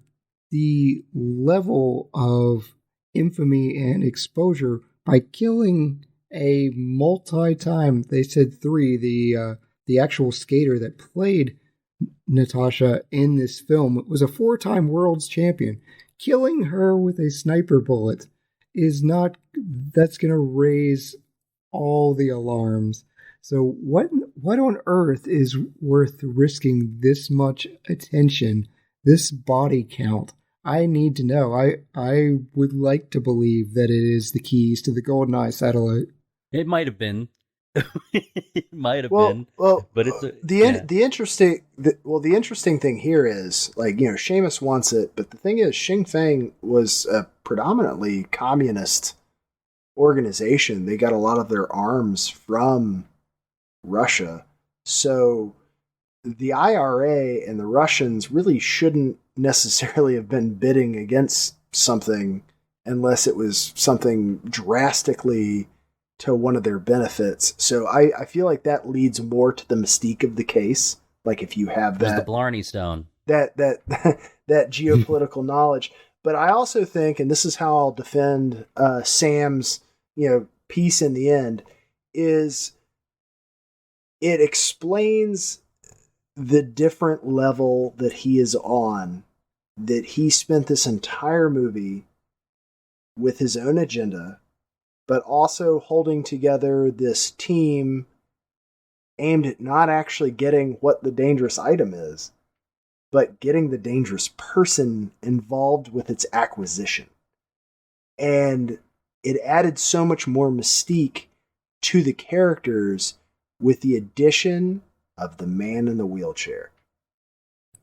the level of infamy and exposure by killing a multi-time, they said 3, the actual skater that played Natascha in this film was a 4-time world's champion. Killing her with a sniper bullet is not, that's going to raise all the alarms. So what on earth is worth risking this much attention, this body count? I need to know. I would like to believe that it is the keys to the GoldenEye satellite. It might have been. It might have been. Well, but it's the interesting thing here is, like, Seamus wants it, but the thing is, Sinn Féin was a predominantly communist organization. They got a lot of their arms from Russia. So the IRA and the Russians really shouldn't necessarily have been bidding against something unless it was something drastically to one of their benefits. So I feel like that leads more to the mystique of the case. Like if you have the Blarney Stone, that geopolitical knowledge. But I also think, and this is how I'll defend Sam's piece in the end, is it explains the different level that he is on, that he spent this entire movie with his own agenda, but also holding together this team aimed at not actually getting what the dangerous item is, but getting the dangerous person involved with its acquisition. And it added so much more mystique to the characters with the addition of the man in the wheelchair.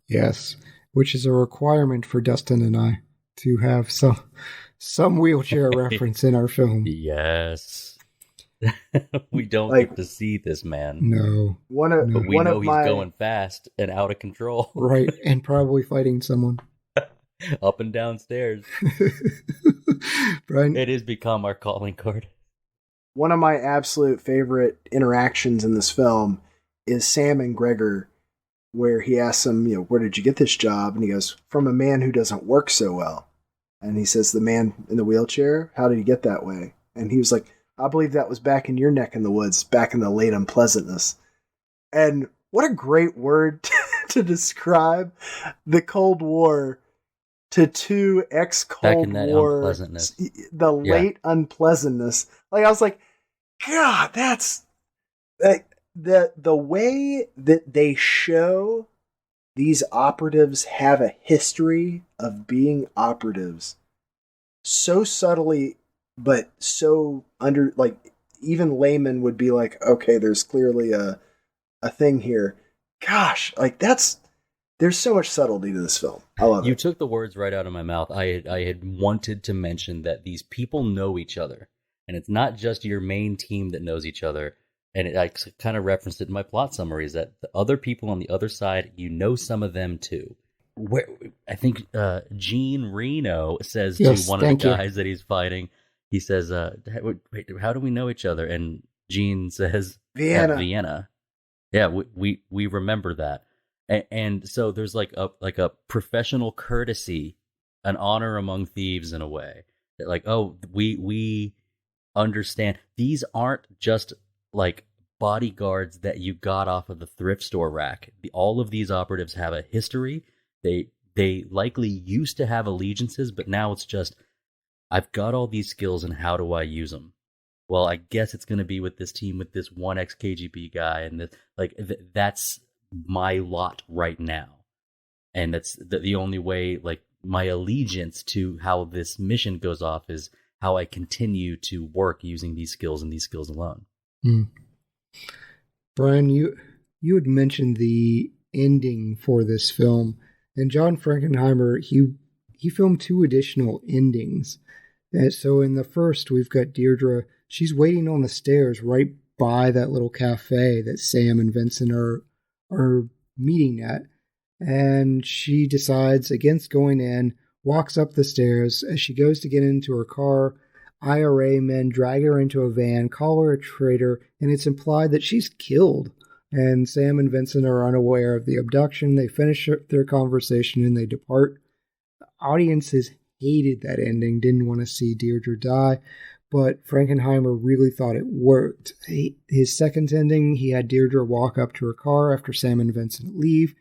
Yes. which is a requirement for Dustin and I to have some wheelchair reference in our film. Yes. We don't Like, get to see this man. No. But we know he's going fast and out of control. Right, and probably fighting someone. Up and down stairs. Bryan, It has become our calling card. One of my absolute favorite interactions in this film is Sam and Gregor, where he asks him, where did you get this job? And he goes, from a man who doesn't work so well. And he says, the man in the wheelchair, how did he get that way? And he was like, I believe that was back in your neck in the woods, back in the late unpleasantness. And what a great word to describe the Cold War to two ex-Cold War, unpleasantness. The late unpleasantness. Like, I was like, God, that's like the way that they show these operatives have a history of being operatives so subtly, but so even laymen would be like, okay, there's clearly a thing here. Gosh, like there's so much subtlety to this film. I love it. You took the words right out of my mouth. I had wanted to mention that these people know each other. And it's not just your main team that knows each other. And I kind of referenced it in my plot summaries that the other people on the other side, you know some of them too. Where I think Gene Reno says to one of the guys that he's fighting, he says, wait, how do we know each other? And Gene says, Vienna. Yeah, we remember that. And so there's like a professional courtesy, an honor among thieves in a way. That like, oh, we understand. These aren't just like bodyguards that you got off of the thrift store rack. All of these operatives have a history. They likely used to have allegiances, but now it's just, I've got all these skills and how do I use them? Well, I guess it's going to be with this team, with this one ex-KGB guy, and this, that's my lot right now. And that's the only way, like, my allegiance to how this mission goes off is how I continue to work using these skills and these skills alone. Bryan, you had mentioned the ending for this film, and John Frankenheimer, he filmed 2 additional endings. And so in the first, we've got Deirdre. She's waiting on the stairs right by that little cafe that Sam and Vincent are meeting at. And she decides against going in, walks up the stairs. As she goes to get into her car, IRA men drag her into a van, call her a traitor, and it's implied that she's killed. And Sam and Vincent are unaware of the abduction. They finish their conversation and they depart. The audiences hated that ending, didn't want to see Deirdre die, but Frankenheimer really thought it worked. His second ending, he had Deirdre walk up to her car after Sam and Vincent leave.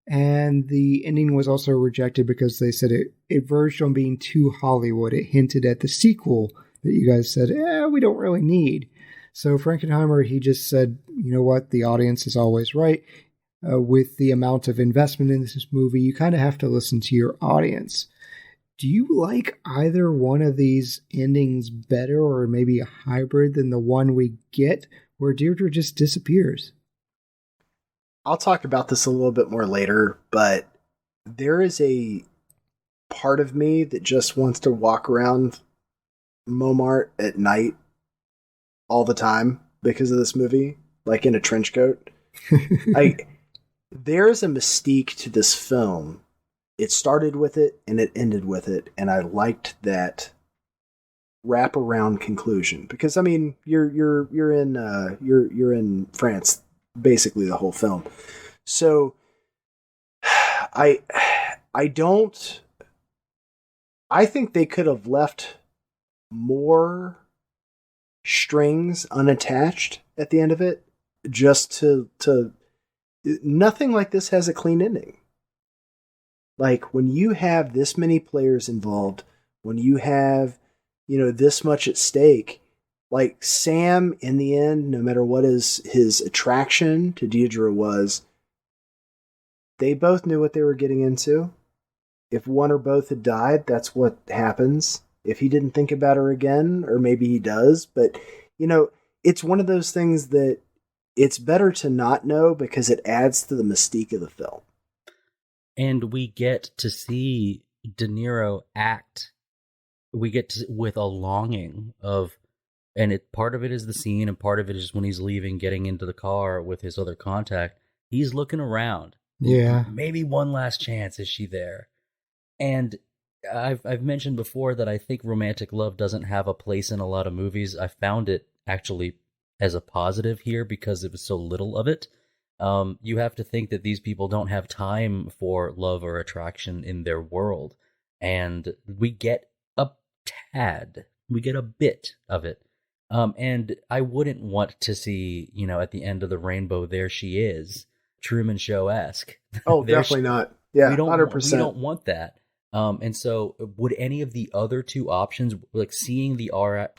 And the ending was also rejected because they said it verged on being too Hollywood. It hinted at the sequel that you guys said, we don't really need. So Frankenheimer, he just said, you know what, the audience is always right. With the amount of investment in this movie, you kind of have to listen to your audience. Do you like either one of these endings better, or maybe a hybrid than the one we get where Deirdre just disappears? I'll talk about this a little bit more later, but there is a part of me that just wants to walk around Montmartre at night all the time because of this movie, like in a trench coat. There's a mystique to this film. It started with it and it ended with it, and I liked that wraparound conclusion because I mean you're in France basically the whole film. So I think they could have left more strings unattached at the end of it, just to nothing like this has a clean ending. Like when you have this many players involved, when you have, this much at stake, like Sam in the end, no matter what his attraction to Deirdre was, they both knew what they were getting into. If one or both had died, that's what happens. If he didn't think about her again, or maybe he does, but it's one of those things that it's better to not know because it adds to the mystique of the film. And we get to see De Niro act. We get to, with a longing of, and part of it is the scene, and part of it is when he's leaving, getting into the car with his other contact. He's looking around. Yeah. Maybe one last chance. Is she there? And I've mentioned before that I think romantic love doesn't have a place in a lot of movies. I found it actually as a positive here because it was so little of it. You have to think that these people don't have time for love or attraction in their world. And we get a tad, we get a bit of it. And I wouldn't want to see, at the end of the rainbow, there she is, Truman Show-esque. Oh, definitely not. Yeah, 100%. We don't want that. And so would any of the other two options, like seeing the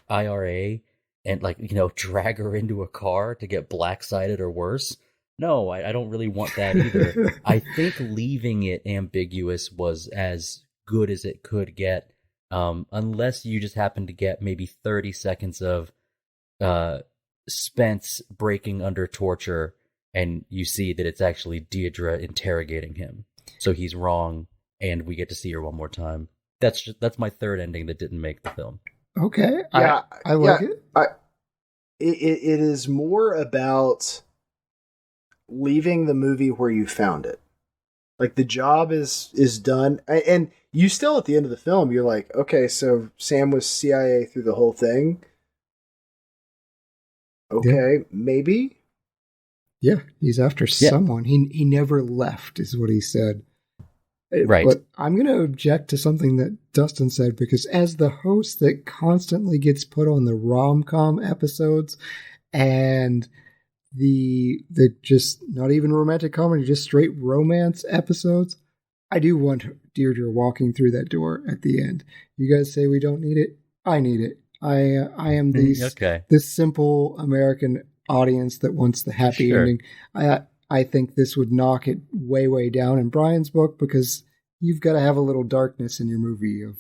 IRA and drag her into a car to get black-sided or worse? No, I don't really want that either. I think leaving it ambiguous was as good as it could get, unless you just happen to get maybe 30 seconds of Spence breaking under torture, and you see that it's actually Deirdre interrogating him. So he's wrong, and we get to see her one more time. That's my third ending that didn't make the film. Okay, yeah, I like it. It is more about leaving the movie where you found it. Like, the job is done, and you still at the end of the film, you're like, okay, so Sam was CIA through the whole thing. Okay, yeah. Maybe. Yeah, he's after someone. He never left, is what he said. Right. But I'm going to object to something that Dustin said, because as the host that constantly gets put on the rom-com episodes and the just not even romantic comedy, just straight romance episodes, I do want Deirdre walking through that door at the end. You guys say we don't need it. I need it. I am this simple American audience that wants the happy ending. I think this would knock it way, way down in Brian's book, because you've got to have a little darkness in your movie of,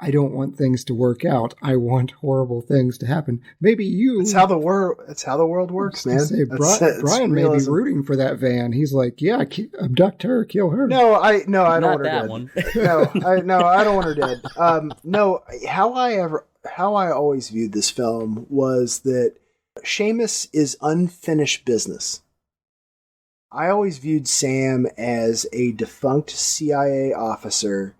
I don't want things to work out. I want horrible things to happen. Maybe you. It's how the world works, man. Brian may be rooting for that van. He's like, yeah, abduct her, kill her. No, I don't want her that dead. One. I don't want her dead. No, how I always viewed this film was that Seamus is unfinished business. I always viewed Sam as a defunct CIA officer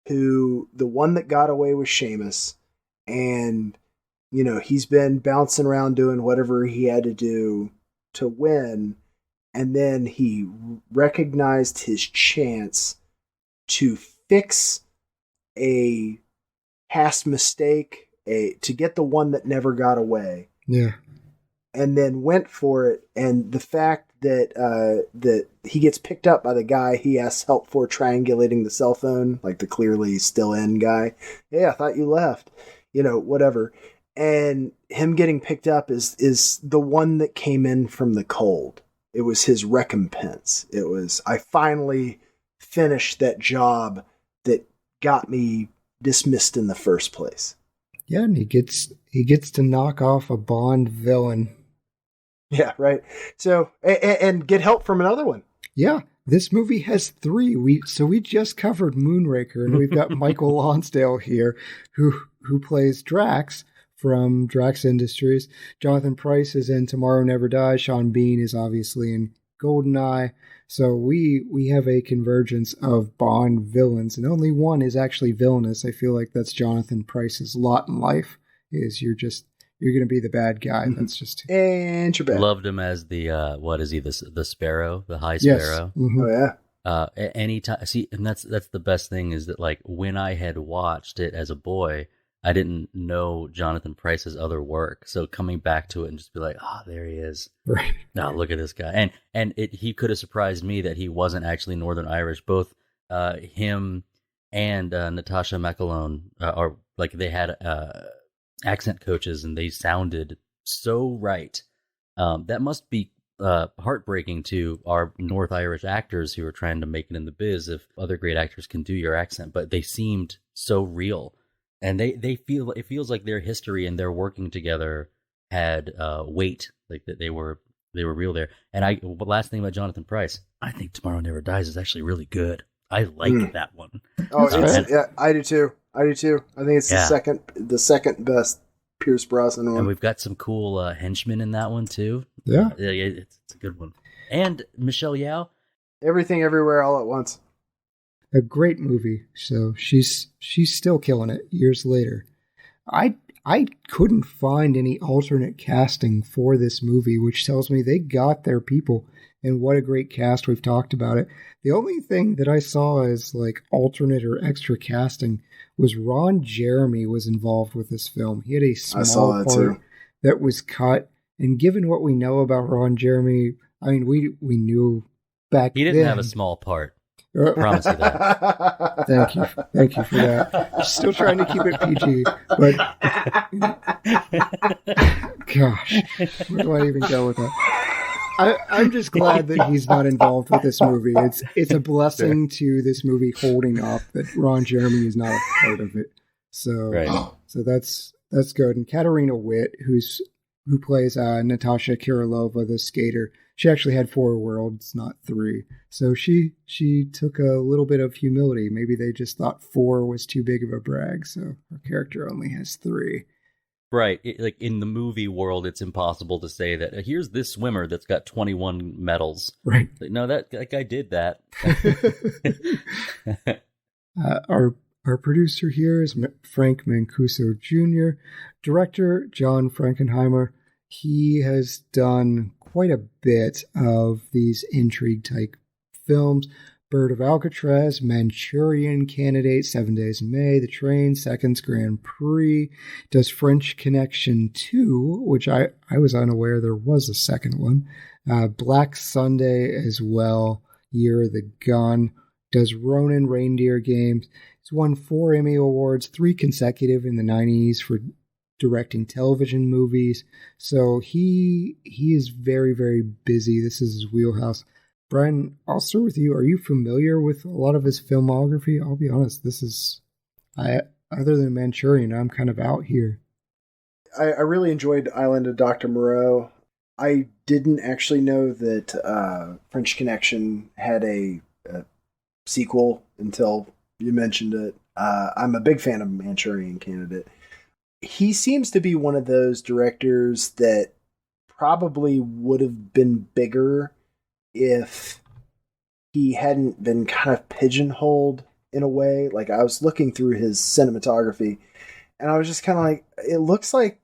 who, the one that got away with Seamus, and, he's been bouncing around doing whatever he had to do to win, and then he recognized his chance to fix a past mistake, to get the one that never got away. Yeah. And then went for it, and the fact that he gets picked up by the guy he asks help for triangulating the cell phone, like the clearly still in guy. Hey, I thought you left. Whatever. And him getting picked up is the one that came in from the cold. It was his recompense. It was, I finally finished that job that got me dismissed in the first place. Yeah, and he gets to knock off a Bond villain. Yeah, right. So, and get help from another one. Yeah, this movie has 3. We just covered Moonraker, and we've got Michael Lonsdale here, who plays Drax from Drax Industries. Jonathan Pryce is in Tomorrow Never Dies. Sean Bean is obviously in GoldenEye. So we have a convergence of Bond villains, and only one is actually villainous. I feel like that's Jonathan Pryce's lot in life, is you're going to be the bad guy. Mm-hmm. That's just... And you're bad. Loved him as the, what is he, the Sparrow, the High Sparrow? Yes. Mm-hmm. Oh, yeah. Anytime, see, and that's the best thing, is that, like, when I had watched it as a boy, I didn't know Jonathan Pryce's other work. So coming back to it and just be like, there he is. Right. Now look at this guy. And he could have surprised me that he wasn't actually Northern Irish. Both him and Natascha McElhone are, like, they had accent coaches, and they sounded so right. That must be heartbreaking to our North Irish actors who are trying to make it in the biz, if other great actors can do your accent, but they seemed so real. And it feels like their history and their working together had weight, like that they were real there. And last thing about Jonathan Pryce, I think Tomorrow Never Dies is actually really good. I like that one. Oh, yeah, I do too. I think it's the second best Pierce Brosnan one. And we've got some cool henchmen in that one too. Yeah, it's a good one. And Michelle Yeoh, Everything Everywhere All at Once. A great movie. So she's still killing it years later. I couldn't find any alternate casting for this movie, which tells me they got their people. And what a great cast. We've talked about it. The only thing that I saw as like alternate or extra casting was Ron Jeremy was involved with this film. He had a small part that was cut. And given what we know about Ron Jeremy, I mean, we knew back then. He didn't have a small part. Promise you that. Thank you for that. Still trying to keep it PG, but gosh, where do I even go with that? I'm just glad that he's not involved with this movie. It's a blessing to this movie holding up that Ron Jeremy is not a part of it. So that's good. And Katarina Witt, who plays Natascha Kirilova, the skater. She actually had 4 worlds, not 3. So she took a little bit of humility. Maybe they just thought 4 was too big of a brag, so her character only has 3. Right. Like in the movie world, it's impossible to say that here's this swimmer that's got 21 medals. Right. Like, no, that guy did that. Our producer here is Frank Mancuso Jr., director John Frankenheimer. He has done quite a bit of these intrigue-type films. Bird of Alcatraz, Manchurian Candidate, 7 Days in May, The Train, Seconds, Grand Prix, does French Connection 2, which I was unaware there was a second one. Black Sunday as well, Year of the Gun, does Ronin Reindeer Games. He's won 4 Emmy Awards, 3 consecutive in the 90s for directing television movies. So he is very, very busy. This is his wheelhouse. Bryan, I'll start with you. Are you familiar with a lot of his filmography? I'll be honest, other than Manchurian, I'm kind of out here. I really enjoyed Island of Dr. Moreau. I didn't actually know that French Connection had a sequel until you mentioned it. I'm a big fan of Manchurian Candidate. He seems to be one of those directors that probably would have been bigger if he hadn't been kind of pigeonholed in a way. Like, I was looking through his cinematography and I was just kind of like, it looks like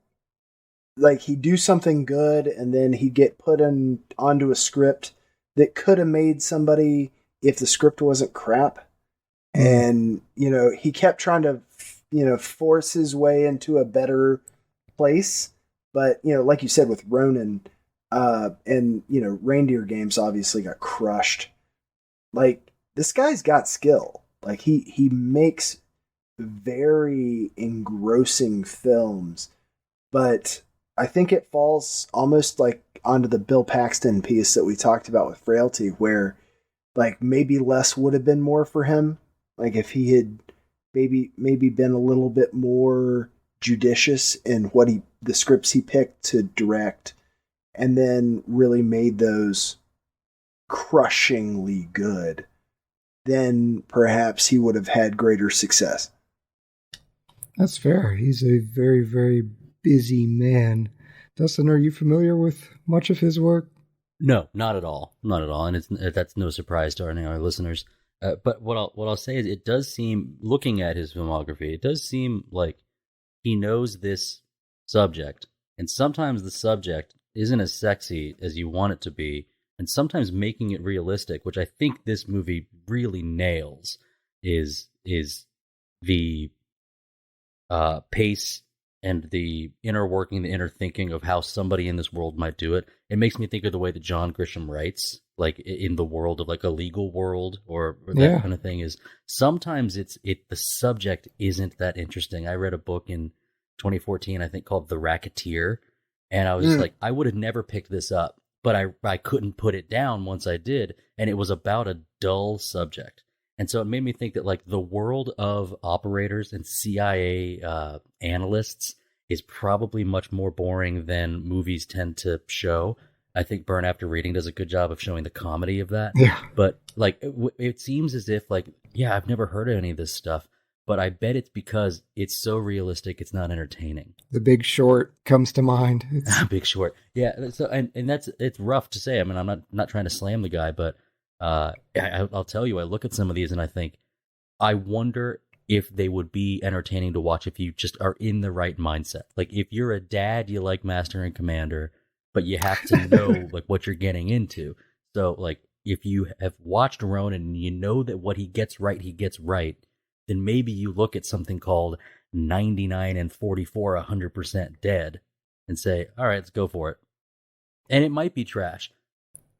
he'd do something good and then he'd get put onto a script that could have made somebody if the script wasn't crap. And, he kept trying to force his way into a better place. But, like you said with Ronin, and, Reindeer Games obviously got crushed. Like, this guy's got skill. Like, he makes very engrossing films. But I think it falls almost like onto the Bill Paxton piece that we talked about with Frailty, where, like, maybe less would have been more for him. Like, if he had maybe been a little bit more judicious in the scripts he picked to direct, and then really made those crushingly good, then perhaps he would have had greater success. That's fair. He's a very, very busy man. Dustin, are you familiar with much of his work? No, not at all. Not at all. And that's no surprise to our listeners. But what I'll say is, it does seem, looking at his filmography, it does seem like he knows this subject, and sometimes the subject isn't as sexy as you want it to be, and sometimes making it realistic, which I think this movie really nails, is the pace and the inner working, the inner thinking of how somebody in this world might do it. It makes me think of the way that John Grisham writes, like in the world of like a legal world or that kind of thing. Is sometimes the subject isn't that interesting. I read a book in 2014, I think, called The Racketeer, and I was like, I would have never picked this up, but I couldn't put it down once I did, and it was about a dull subject. And so it made me think that, like, the world of operators and CIA analysts is probably much more boring than movies tend to show. I think Burn After Reading does a good job of showing the comedy of that. Yeah. But like, it seems as if like, yeah, I've never heard of any of this stuff, but I bet it's because it's so realistic, it's not entertaining. The Big Short comes to mind. Big Short, yeah. So and it's rough to say. I mean, I'm not trying to slam the guy, but I'll tell you, I look at some of these and I think, I wonder if they would be entertaining to watch if you just are in the right mindset. Like if you're a dad, you like Master and Commander, but you have to know like what you're getting into. So like if you have watched Ronin and you know that what he gets right, then maybe you look at something called 99 and 44, 100% dead and say, all right, let's go for it. And it might be trash,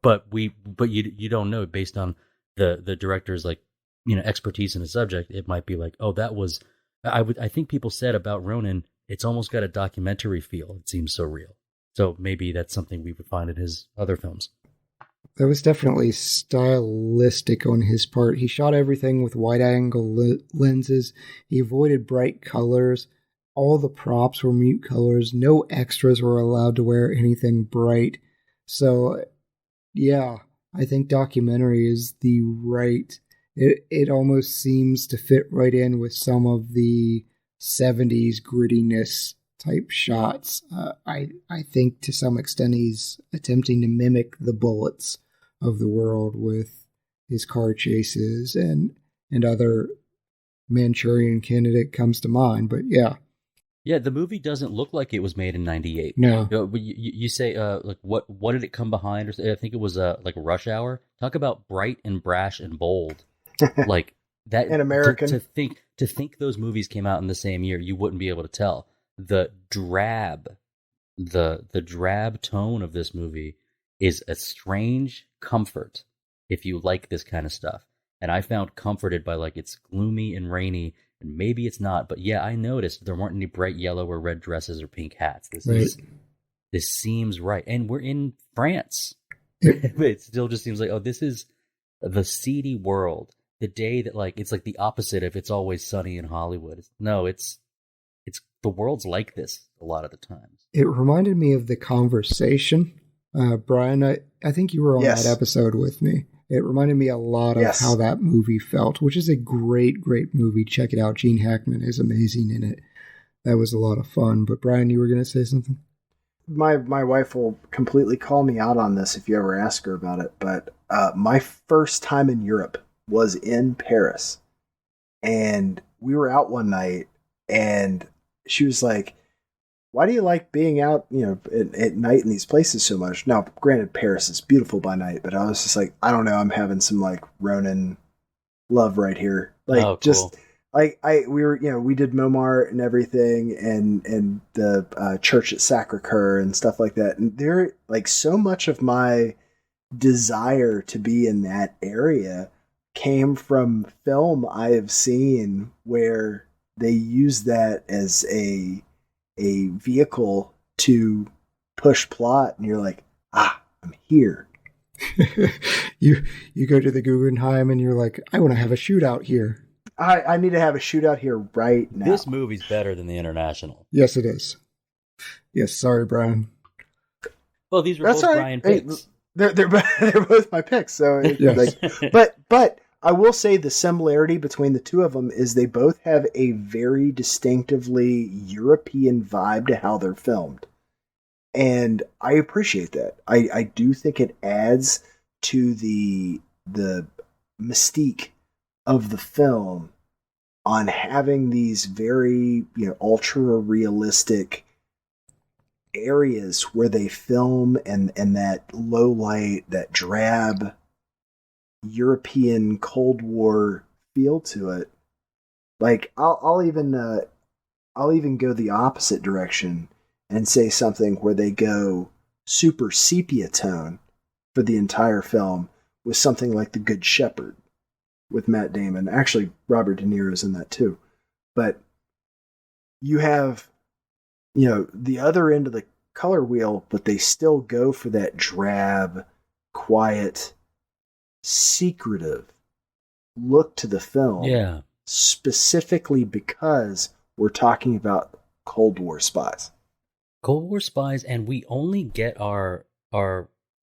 but you don't know based on the director's like, expertise in the subject. It might be like, oh, that was, I think people said about Ronin, it's almost got a documentary feel. It seems so real. So maybe that's something we would find in his other films. That was definitely stylistic on his part. He shot everything with wide-angle lenses. He avoided bright colors. All the props were mute colors. No extras were allowed to wear anything bright. So, yeah, I think documentary is the right... It almost seems to fit right in with some of the 70s grittiness type shots. I think to some extent he's attempting to mimic the bullets of the world with his car chases and other Manchurian Candidate comes to mind. But yeah. Yeah, the movie doesn't look like it was made in 98. No. You say, like, what did it come behind? I think it was like Rush Hour. Talk about bright and brash and bold. Like that. An American. To think those movies came out in the same year, you wouldn't be able to tell. The drab tone of this movie is a strange comfort if you like this kind of stuff. And I found comforted by like it's gloomy and rainy, and maybe it's not, but yeah, I noticed there weren't any bright yellow or red dresses or pink hats. This seems right, and we're in France. It still just seems like, oh, this is the seedy world. The day that like it's like the opposite of It's Always Sunny in Hollywood. It's the world's like this a lot of the times. It reminded me of The Conversation. Brian, I think you were on that episode with me. It reminded me a lot of how that movie felt, which is a great, great movie. Check it out. Gene Hackman is amazing in it. That was a lot of fun. But Brian, you were going to say something? My wife will completely call me out on this if you ever ask her about it. But my first time in Europe was in Paris. And we were out one night and she was like, why do you like being out, at night in these places so much? Now, granted, Paris is beautiful by night, but I was just like, I don't know, I'm having some like Ronin love right here. Like, cool. Just like we did Montmartre and everything, and the church at Sacre-Cœur and stuff like that. And there, like, so much of my desire to be in that area came from film I have seen where they use that as a vehicle to push plot, and you're like, I'm here. You go to the Guggenheim and you're like, I want to have a shootout here. I need to have a shootout here right now. This movie's better than the International. Yes, it is. Yes, sorry, Brian. Well, these were both Brian picks. They're both my picks. So, yes. but I will say the similarity between the two of them is they both have a very distinctively European vibe to how they're filmed. And I appreciate that. I do think it adds to the mystique of the film on having these very, ultra realistic areas where they film and that low light, that drab European Cold War feel to it. Like I'll even go the opposite direction and say something where they go super sepia tone for the entire film with something like The Good Shepherd with Matt Damon. Actually, Robert De Niro's in that too. But you have, the other end of the color wheel, but they still go for that drab, quiet, secretive look to the film. Yeah. Specifically because we're talking about Cold War spies. Cold War spies, and we only get our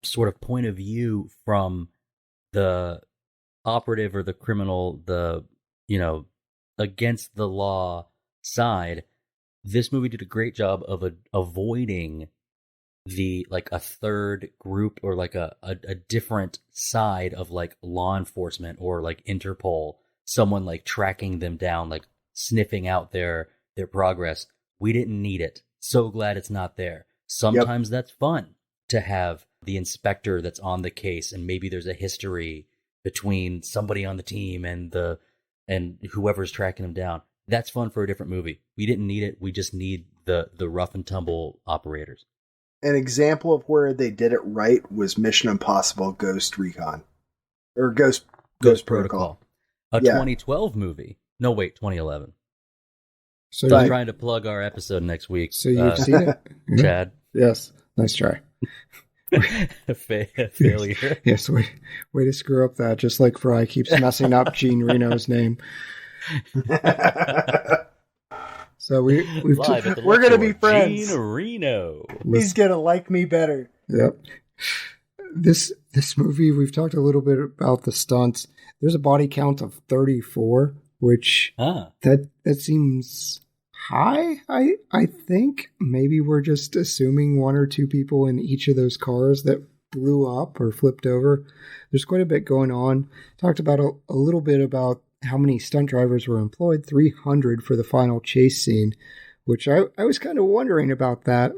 sort of point of view from the operative or the criminal, against the law side, this movie did a great job of avoiding the a third group or a different side of law enforcement or Interpol, someone tracking them down, sniffing out their progress. We didn't need it. So glad it's not there. Sometimes that's fun to have the inspector that's on the case, and maybe there's a history between somebody on the team and whoever's tracking them down. That's fun for a different movie. We didn't need it. We just need the rough and tumble operators. An example of where they did it right was Mission Impossible Ghost Recon. Or Ghost Protocol. A 2012 movie. No, wait, 2011. So I'm trying to plug our episode next week. So you've seen it? Chad? Yes. Nice try. Failure. Yes, way to screw up that, just like Frye keeps messing up Gene Reno's name. So we're going to be friends. Gene Reno. He's going to like me better. Yep. This movie, we've talked a little bit about the stunts. There's a body count of 34, which that seems high. I think maybe we're just assuming one or two people in each of those cars that blew up or flipped over. There's quite a bit going on. Talked about a little bit about how many stunt drivers were employed, 300 for the final chase scene, which I was kind of wondering about that.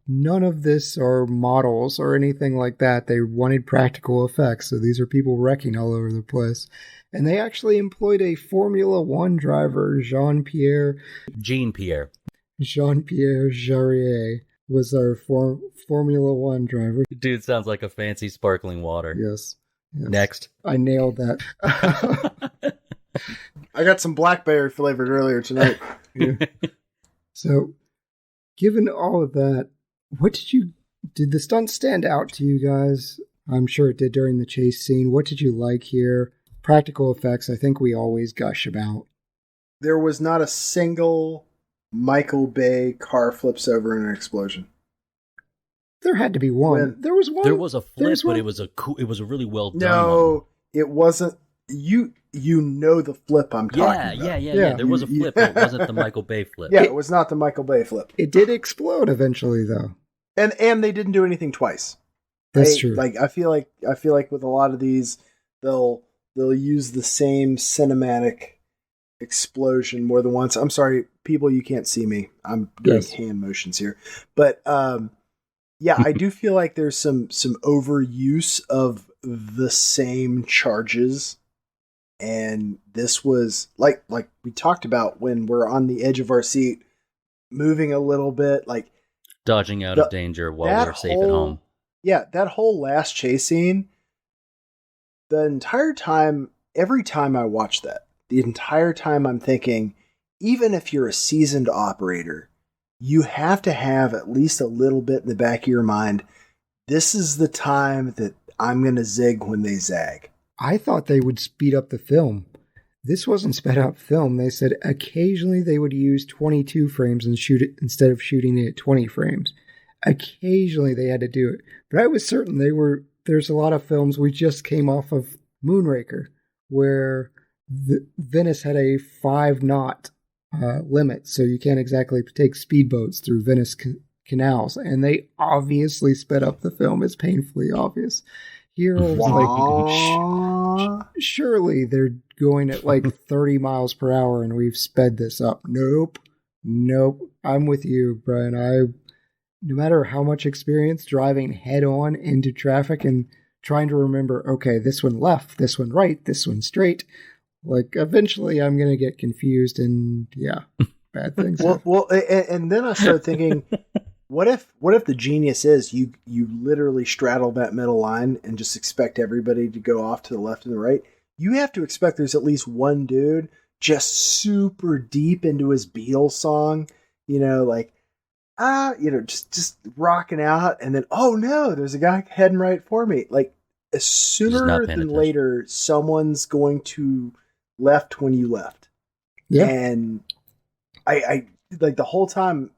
None of this are models or anything like that. They wanted practical effects, so these are people wrecking all over the place. And they actually employed a Formula One driver, Jean-Pierre Jarier was our Formula One driver. Dude sounds like a fancy sparkling water. Yes. Next. I nailed that. I got some blackberry flavored earlier tonight. Yeah. So, given all of that, did the stunt stand out to you guys? I'm sure it did during the chase scene. What did you like here? Practical effects, I think we always gush about. There was not a single Michael Bay car flips over in an explosion. There had to be one. There was one. There was a flip, but it was a really well done No, one. It wasn't. You know the flip I'm talking about. Yeah. There was a flip, but it wasn't the Michael Bay flip. Yeah, it was not the Michael Bay flip. It did explode eventually, though. And they didn't do anything twice. That's true. I feel like with a lot of these, they'll use the same cinematic explosion more than once. I'm sorry, people, you can't see me. I'm doing hand motions here, but I do feel like there's some overuse of the same charges. And this was like we talked about when we're on the edge of our seat, moving a little bit, dodging out of danger while we're safe at home. Yeah, that whole last chase scene, the entire time, every time I watch that, the entire time I'm thinking, even if you're a seasoned operator, you have to have at least a little bit in the back of your mind, this is the time that I'm going to zig when they zag. I thought they would speed up the film. This wasn't sped up film. They said occasionally they would use 22 frames and shoot it instead of shooting it at 20 frames. Occasionally they had to do it. But I was certain there's a lot of films. We just came off of Moonraker, where Venice had a 5-knot limit, so you can't exactly take speedboats through Venice canals. And they obviously sped up the film. It's painfully obvious. Here, surely they're going at 30 miles per hour and we've sped this up. Nope. I'm with you, Brian. No matter how much experience driving head on into traffic and trying to remember, okay, this one left, this one right, this one straight. Eventually I'm going to get confused and bad things. Well, and then I started thinking, what if the genius is you literally straddle that middle line and just expect everybody to go off to the left and the right? You have to expect there's at least one dude just super deep into his Beatles song, just rocking out, and then, oh no, there's a guy heading right for me. Sooner than later, someone's going to left when you left. Yeah. And I the whole time,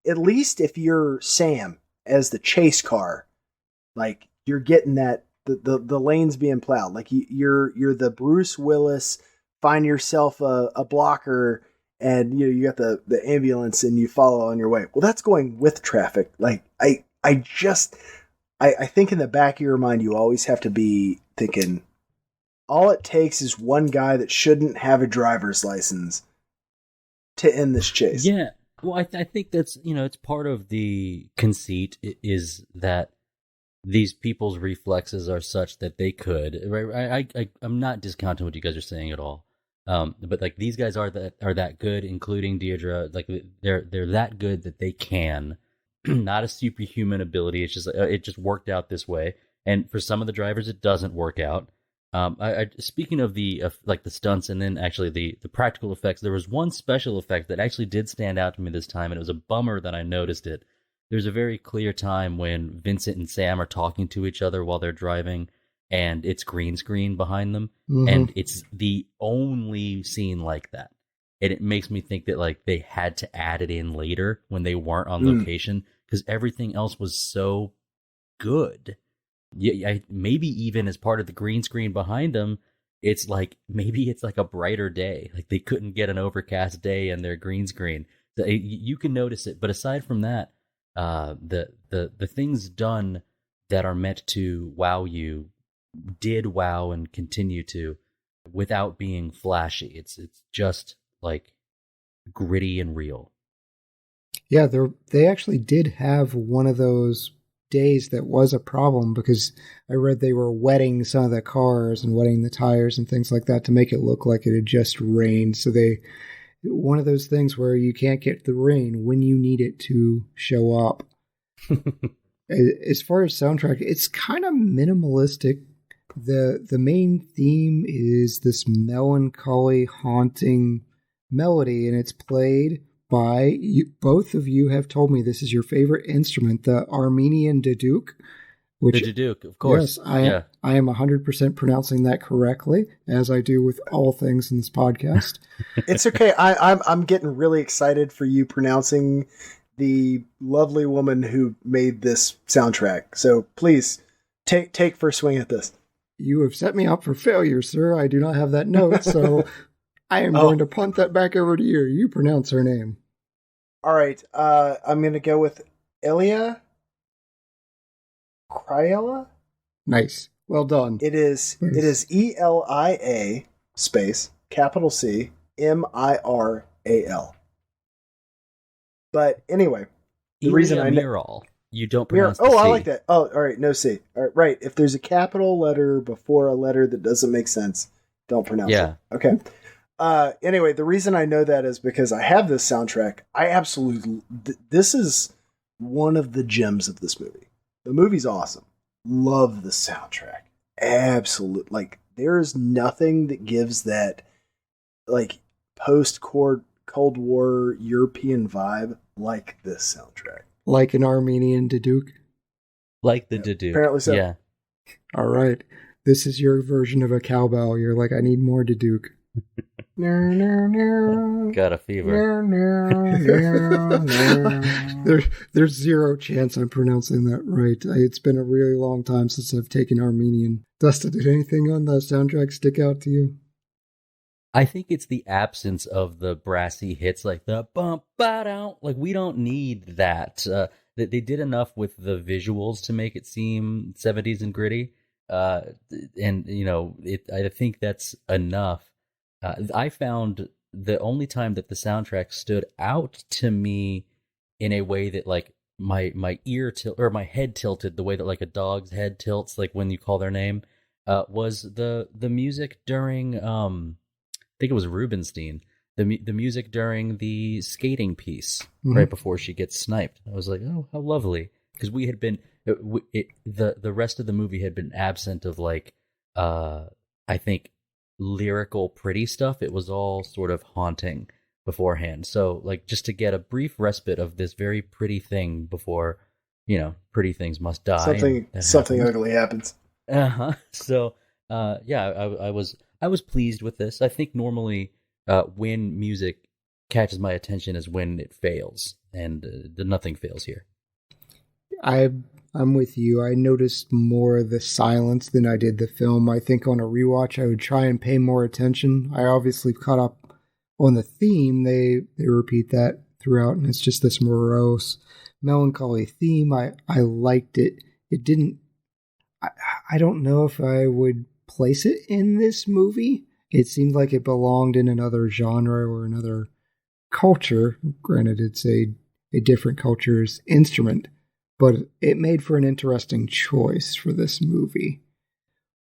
at least if you're Sam as the chase car, you're getting that the lanes being plowed. Like you're the Bruce Willis, find yourself a blocker, and you got the ambulance and you follow on your way. Well, that's going with traffic. Like I think in the back of your mind, you always have to be thinking, all it takes is one guy that shouldn't have a driver's license to end this chase. Yeah. Well, I think that's, it's part of the conceit is that these people's reflexes are such that they could, right? I'm not discounting what you guys are saying at all. But like these guys are that good, including Deirdre. Like they're that good that they can. Not a superhuman ability. It's just it just worked out this way. And for some of the drivers, it doesn't work out. Speaking of the stunts and then actually the practical effects, there was one special effect that actually did stand out to me this time, and it was a bummer that I noticed it. There's a very clear time when Vincent and Sam are talking to each other while they're driving, and it's green screen behind them, and it's the only scene like that. And it makes me think that like they had to add it in later when they weren't on location, because everything else was so good. Yeah, maybe even as part of the green screen behind them, it's like maybe it's like a brighter day. Like they couldn't get an overcast day in their green screen. So you can notice it, but aside from that, the things done that are meant to wow you did wow and continue to, without being flashy. It's just like gritty and real. Yeah, they actually did have one of those days that was a problem, because I read they were wetting some of the cars and wetting the tires and things like that to make it look like it had just rained. So one of those things where you can't get the rain when you need it to show up. As far as soundtrack, it's kind of minimalistic. The main theme is this melancholy, haunting melody, and it's played by both of you have told me this is your favorite instrument, the Armenian duduk. The duduk, of course. Yes, I am 100% pronouncing that correctly, as I do with all things in this podcast. It's okay. I'm getting really excited for you pronouncing the lovely woman who made this soundtrack. So please take first swing at this. You have set me up for failure, sir. I do not have that note, so I am going to punt that back over to you. You pronounce her name. All right. I'm going to go with Elia Cryella. Nice. Well done. It is ELIA space capital C MIRAL. But anyway, the reason I know you don't pronounce the C. I like that. Oh, all right, no C. All right, right. If there's a capital letter before a letter that doesn't make sense, don't pronounce it. Okay. Anyway, the reason I know that is because I have this soundtrack. I absolutely, this is one of the gems of this movie. The movie's awesome. Love the soundtrack. Absolute. Like, there's nothing that gives that, like, post-Cold War European vibe like this soundtrack. Like an Armenian duduk? Like the duduk. Apparently so. Yeah. All right. This is your version of a cowbell. You're like, I need more duduk. Got a fever. There's zero chance I'm pronouncing that right. It's been a really long time since I've taken Armenian. Dustin, did anything on the soundtrack stick out to you? I think it's the absence of the brassy hits like the bump, ba-down. Like, we don't need that. They did enough with the visuals to make it seem 70s and gritty. And, I think that's enough. I found the only time that the soundtrack stood out to me in a way that, like, my ear or my head tilted the way that, like, a dog's head tilts, like when you call their name, was the music during, I think it was Rubinstein, the music during the skating piece right before she gets sniped. I was like, oh, how lovely. Because we had been, the rest of the movie had been absent of, like, I think, lyrical pretty stuff. It was all sort of haunting beforehand. So, like, just to get a brief respite of this very pretty thing before, pretty things must die. Something ugly happens. So, I was pleased with this. I think normally when music catches my attention is when it fails, and nothing fails here. I'm I'm with you. I noticed more of the silence than I did the film. I think on a rewatch, I would try and pay more attention. I obviously caught up on the theme. They repeat that throughout, and it's just this morose, melancholy theme. I liked it. It didn't... I don't know if I would place it in this movie. It seemed like it belonged in another genre or another culture. Granted, it's a different culture's instrument, but it made for an interesting choice for this movie.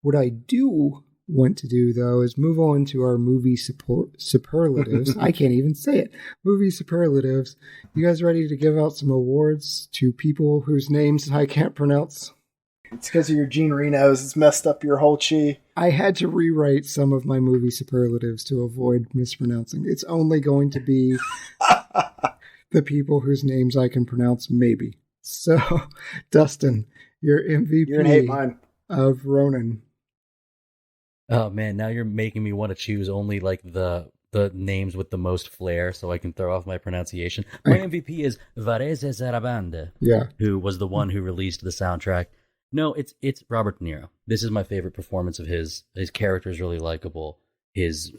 What I do want to do, though, is move on to our movie superlatives. I can't even say it. Movie superlatives. You guys ready to give out some awards to people whose names I can't pronounce? It's because of your Gene Reno's. It's messed up your whole chi. I had to rewrite some of my movie superlatives to avoid mispronouncing. It's only going to be the people whose names I can pronounce, maybe. So, Dustin, your MVP You're gonna hate mine. Of Ronin. Oh man, now you're making me want to choose only like the names with the most flair so I can throw off my pronunciation. My MVP is Varese Sarabande, who was the one who released the soundtrack. No, it's Robert De Niro. This is my favorite performance of his. His character is really likable. He's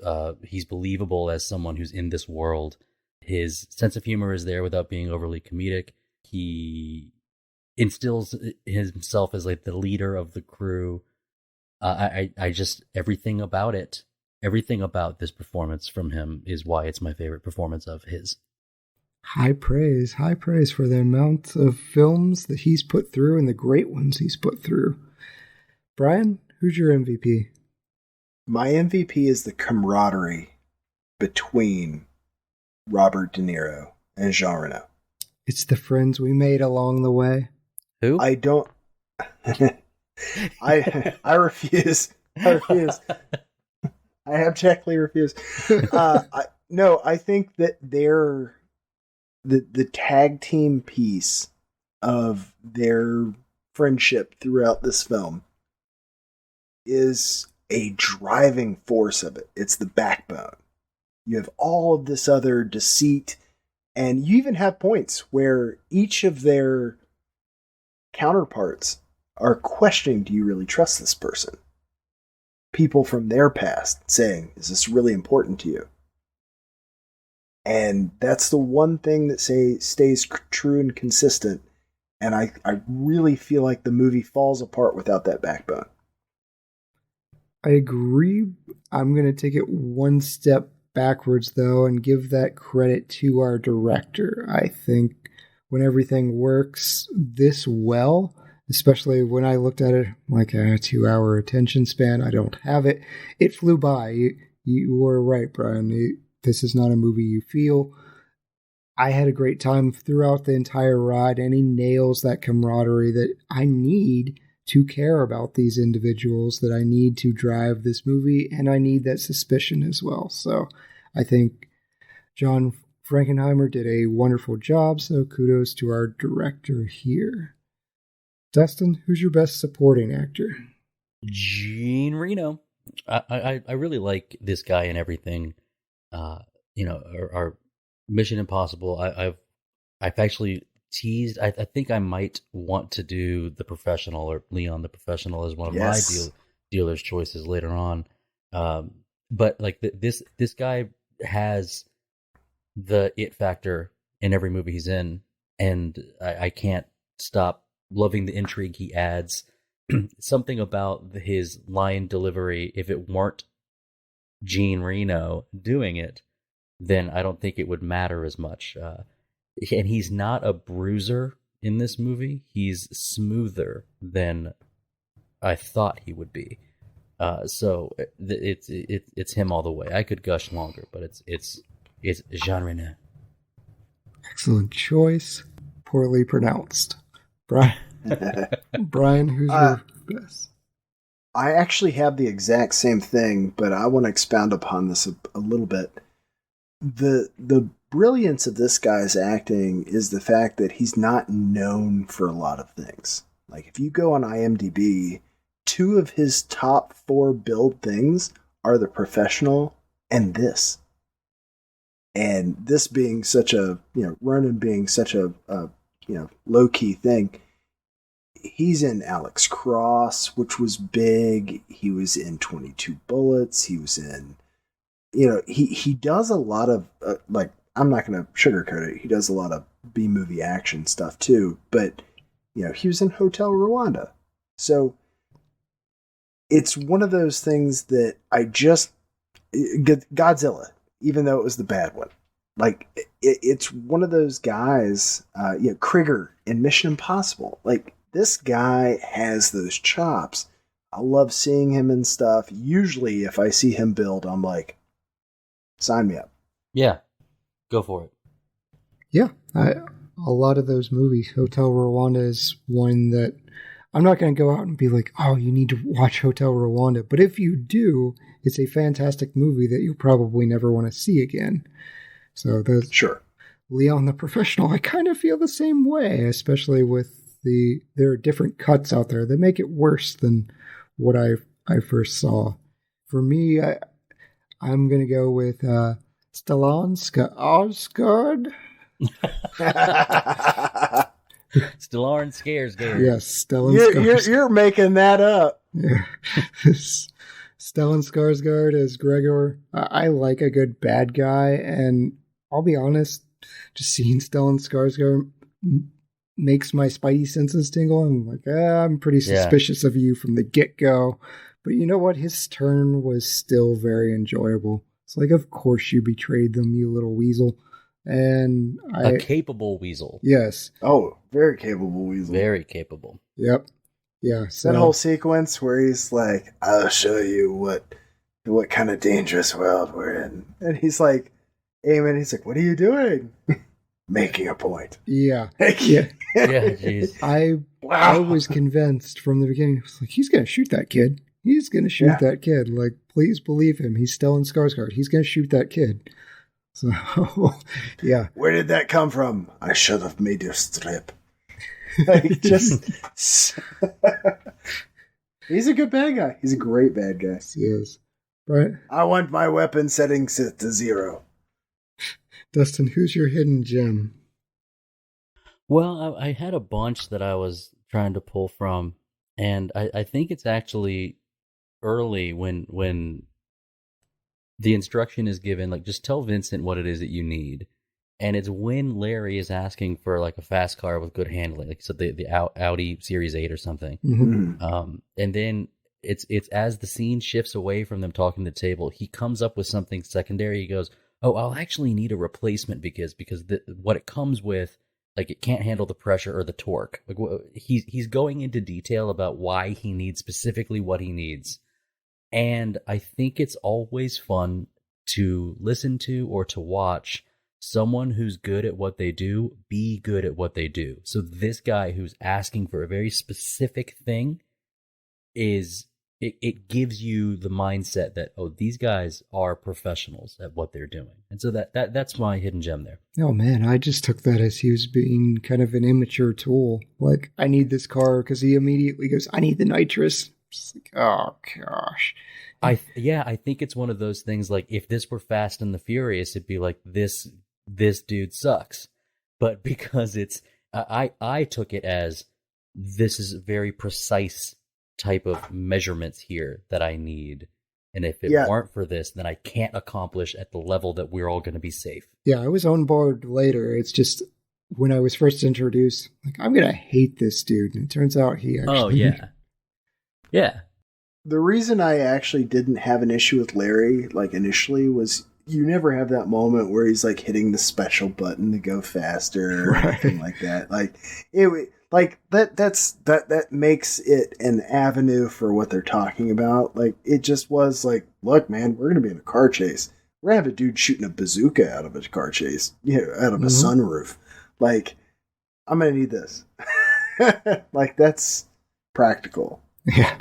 believable as someone who's in this world. His sense of humor is there without being overly comedic. He instills himself as like the leader of the crew. I just everything about this performance from him is why it's my favorite performance of his. High praise for the amount of films that he's put through and the great ones he's put through. Brian, who's your MVP? My MVP is the camaraderie between Robert De Niro and Jean Reno. It's the friends we made along the way. Who? I don't. I refuse. I abjectly refuse. I think that they're the tag team piece of their friendship throughout this film is a driving force of it. It's the backbone. You have all of this other deceit, and you even have points where each of their counterparts are questioning, do you really trust this person? People from their past saying, is this really important to you? And that's the one thing that stays true and consistent. And I really feel like the movie falls apart without that backbone. I agree. I'm going to take it one step backwards, though, and give that credit to our director. I think when everything works this well, especially when I looked at it like a 2-hour attention span, I don't have it. It flew by. You were right, Brian. This is not a movie you feel. I had a great time throughout the entire ride, and he nails that camaraderie that I need to care about these individuals, that I need to drive this movie, and I need that suspicion as well. So I think John Frankenheimer did a wonderful job, so kudos to our director here. Dustin, who's your best supporting actor? Gene Reno. I really like this guy and everything. Our Mission Impossible. I've actually teased. I think I might want to do The Professional, or Leon the Professional, as one of my dealer's choices later on. But like this guy has the it factor in every movie he's in, and I can't stop loving the intrigue he adds. Something about his line delivery, if it weren't Gene Reno doing it, then I don't think it would matter as much. And he's not a bruiser in this movie. He's smoother than I thought he would be. So it's him all the way. I could gush longer, but it's Jean Reno. Excellent choice. Poorly pronounced. Brian, who's your best? I actually have the exact same thing, but I want to expound upon this a little bit. The brilliance of this guy's acting is the fact that he's not known for a lot of things. Like, if you go on IMDb, 2 of his top 4 billed things are The Professional and this. And this being such a, Ronin being such a low-key thing, he's in Alex Cross, which was big. He was in 22 Bullets. He was in, he does a lot of, I'm not going to sugarcoat it. He does a lot of B-movie action stuff too. But, he was in Hotel Rwanda. So it's one of those things that Godzilla, even though it was the bad one. Like, it's one of those guys, Krieger in Mission Impossible. Like, this guy has those chops. I love seeing him and stuff. Usually, if I see him build, I'm like, sign me up. Yeah, go for it. Yeah, a lot of those movies, Hotel Rwanda is one that I'm not going to go out and be like, oh, you need to watch Hotel Rwanda. But if you do, it's a fantastic movie that you'll probably never want to see again. So that's sure. Leon the Professional, I kind of feel the same way, especially with there are different cuts out there that make it worse than what I first saw. For me, I'm going to go with Stellan Skarsgård. Stellan Skarsgård. Yes, Stellan Skarsgård. You're making that up. Yeah. Stellan Skarsgård as Gregor. I like a good bad guy, and I'll be honest, just seeing Stellan Skarsgård makes my spidey senses tingle. I'm like, I'm pretty suspicious of you from the get-go. But you know what? His turn was still very enjoyable. It's like, of course you betrayed them, you little weasel. And a capable weasel. Yes. Oh, very capable weasel. Very capable. Yep. Yeah. So that whole sequence where he's like, I'll show you what kind of dangerous world we're in. And he's like, Eamon, he's like, what are you doing? Making a point. Yeah. Yeah, jeez. I was convinced from the beginning. I was like, he's going to shoot that kid. He's going to shoot that kid. Like, please believe him. He's Stellan Skarsgård. He's going to shoot that kid. So, yeah. Where did that come from? I should have made you strip. Like, just... He's a good bad guy. He's a great bad guy. He is. Right? I want my weapon settings set to 0. Dustin, who's your hidden gem? Well, I had a bunch that I was trying to pull from, and I think it's actually early when the instruction is given, like, just tell Vincent what it is that you need. And it's when Larry is asking for, like, a fast car with good handling, like, so the Audi Series 8 or something. Mm-hmm. And then it's as the scene shifts away from them talking to the table, he comes up with something secondary. He goes, oh, I'll actually need a replacement because what it comes with, like, it can't handle the pressure or the torque. Like, he's going into detail about why he needs specifically what he needs. And I think it's always fun to listen to or to watch someone who's good at what they do be good at what they do. So this guy who's asking for a very specific thing it gives you the mindset that, oh, these guys are professionals at what they're doing. And so that's my hidden gem there. Oh man, I just took that as he was being kind of an immature tool. Like, I need this car because he immediately goes, I need the nitrous. Just like, oh gosh. I think it's one of those things, like, if this were Fast and the Furious, it'd be like, this dude sucks. But because it's I took it as, this is a very precise type of measurements here that I need. And if it weren't for this, then I can't accomplish at the level that we're all going to be safe. Yeah, I was on board later. It's just when I was first introduced, like, I'm going to hate this dude. And it turns out he actually... Oh, yeah. Yeah. The reason I actually didn't have an issue with Larry, like, initially, was you never have that moment where he's, like, hitting the special button to go faster or anything like that. Like, that makes it an avenue for what they're talking about. Like, it just was like, look, man, we're going to be in a car chase. We're going to have a dude shooting a bazooka out of a car chase, out of a sunroof. Like, I'm going to need this. Like, that's practical. Yeah.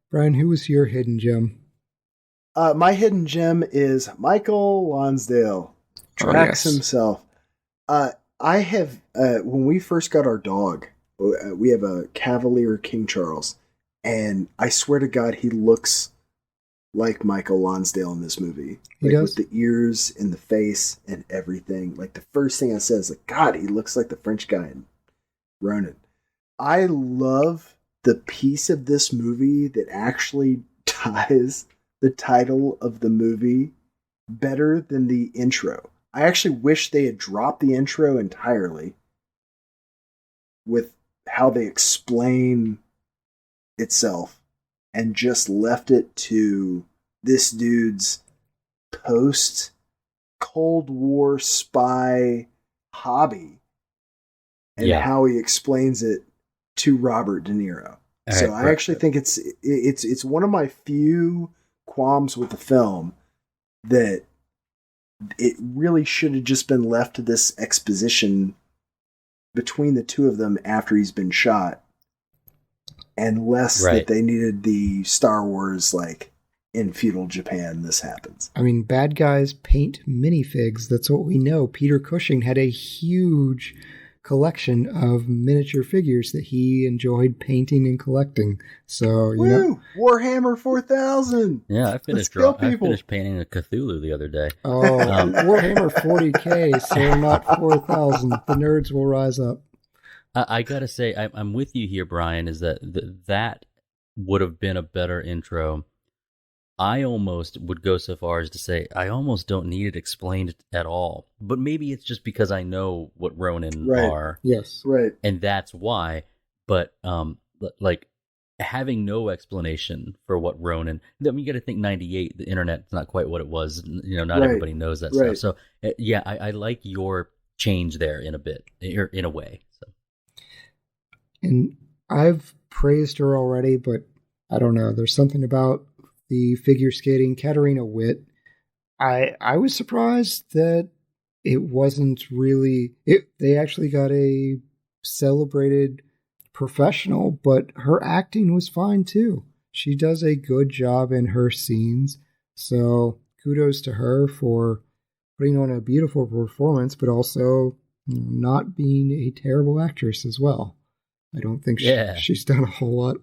Brian, who was your hidden gem? My hidden gem is Michael Lonsdale, Drax himself. I have, when we first got our dog, we have a Cavalier King Charles, and I swear to God, he looks like Michael Lonsdale in this movie. He like, does? with the ears and the face and everything. Like, the first thing I said is, like, God, he looks like the French guy in Ronin. I love the piece of this movie that actually ties the title of the movie better than the intro. I actually wish they had dropped the intro entirely with how they explain itself and just left it to this dude's post-Cold War spy hobby and how he explains it to Robert De Niro. So I actually think it's one of my few qualms with the film that it really should have just been left to this exposition between the two of them after he's been shot, and less that they needed the Star Wars, like, in feudal Japan, this happens. I mean, bad guys paint minifigs. That's what we know. Peter Cushing had a huge collection of miniature figures that he enjoyed painting and collecting. So, you know, Warhammer 4000. Yeah, I finished painting a Cthulhu the other day. Oh, Warhammer 40K, so not 4,000. The nerds will rise up. I gotta say, I'm with you here, Brian. Is that that would have been a better intro? I almost would go so far as to say I almost don't need it explained at all. But maybe it's just because I know what Ronin are. Yes. Right. And that's why. But like having no explanation for what Ronin, I mean, you got to think 98, the internet's not quite what it was. You know, not everybody knows that stuff. So yeah, I like your change there in a bit, or in a way. So. And I've praised her already, but I don't know. There's something about the figure skating Katarina Witt. I was surprised that it wasn't really... They actually got a celebrated professional, but her acting was fine too. She does a good job in her scenes, so kudos to her for putting on a beautiful performance, but also not being a terrible actress as well. I don't think she's done a whole lot,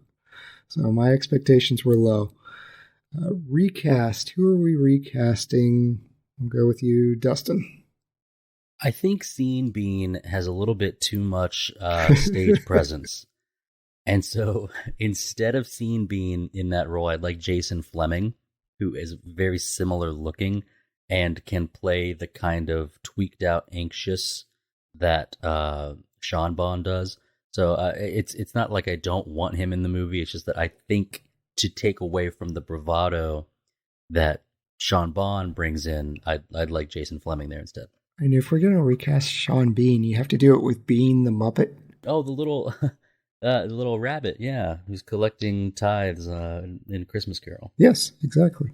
so my expectations were low. Recast. Who are we recasting? I'll go with you, Dustin. I think Sean Bean has a little bit too much stage presence. And so instead of Sean Bean in that role, I'd like Jason Fleming, who is very similar looking and can play the kind of tweaked out anxious that Sean Bond does. So it's not like I don't want him in the movie. It's just that I think to take away from the bravado that Sean Bond brings in, I'd like Jason Fleming there instead. And if we're going to recast Sean Bean, you have to do it with Bean the Muppet. Oh, the little rabbit, yeah, who's collecting tithes in Christmas Carol. Yes, exactly.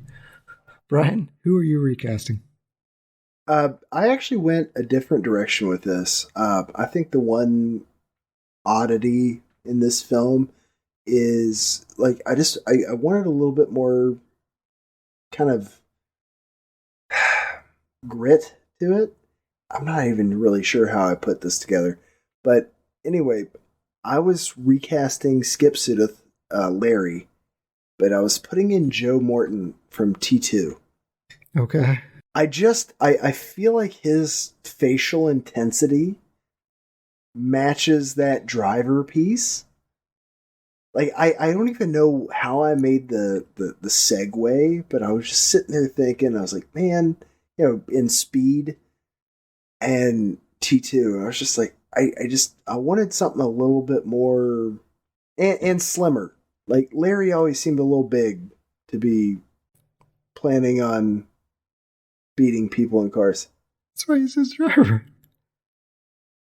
Brian, who are you recasting? I actually went a different direction with this. I think the one oddity in this film is, like, I wanted a little bit more kind of grit to it. I'm not even really sure how I put this together. But anyway, I was recasting Skipp Sudduth, Larry, but I was putting in Joe Morton from T2. Okay. I feel like his facial intensity matches that driver piece. Like, I don't even know how I made the segue, but I was just sitting there thinking, I was like, man, you know, in Speed and T2, I was just like, I wanted something a little bit more and slimmer. Like, Larry always seemed a little big to be planning on beating people in cars. That's why he's his driver.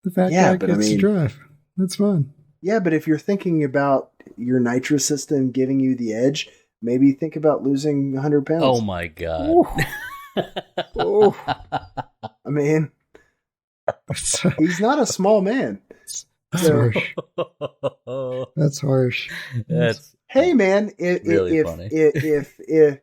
The fat guy gets to drive. That's fun. Yeah, but if you're thinking about your nitrous system giving you the edge, maybe think about losing 100 pounds. Oh my God. Oh. I mean, he's not a small man. That's harsh. That's harsh. Hey man, really funny. If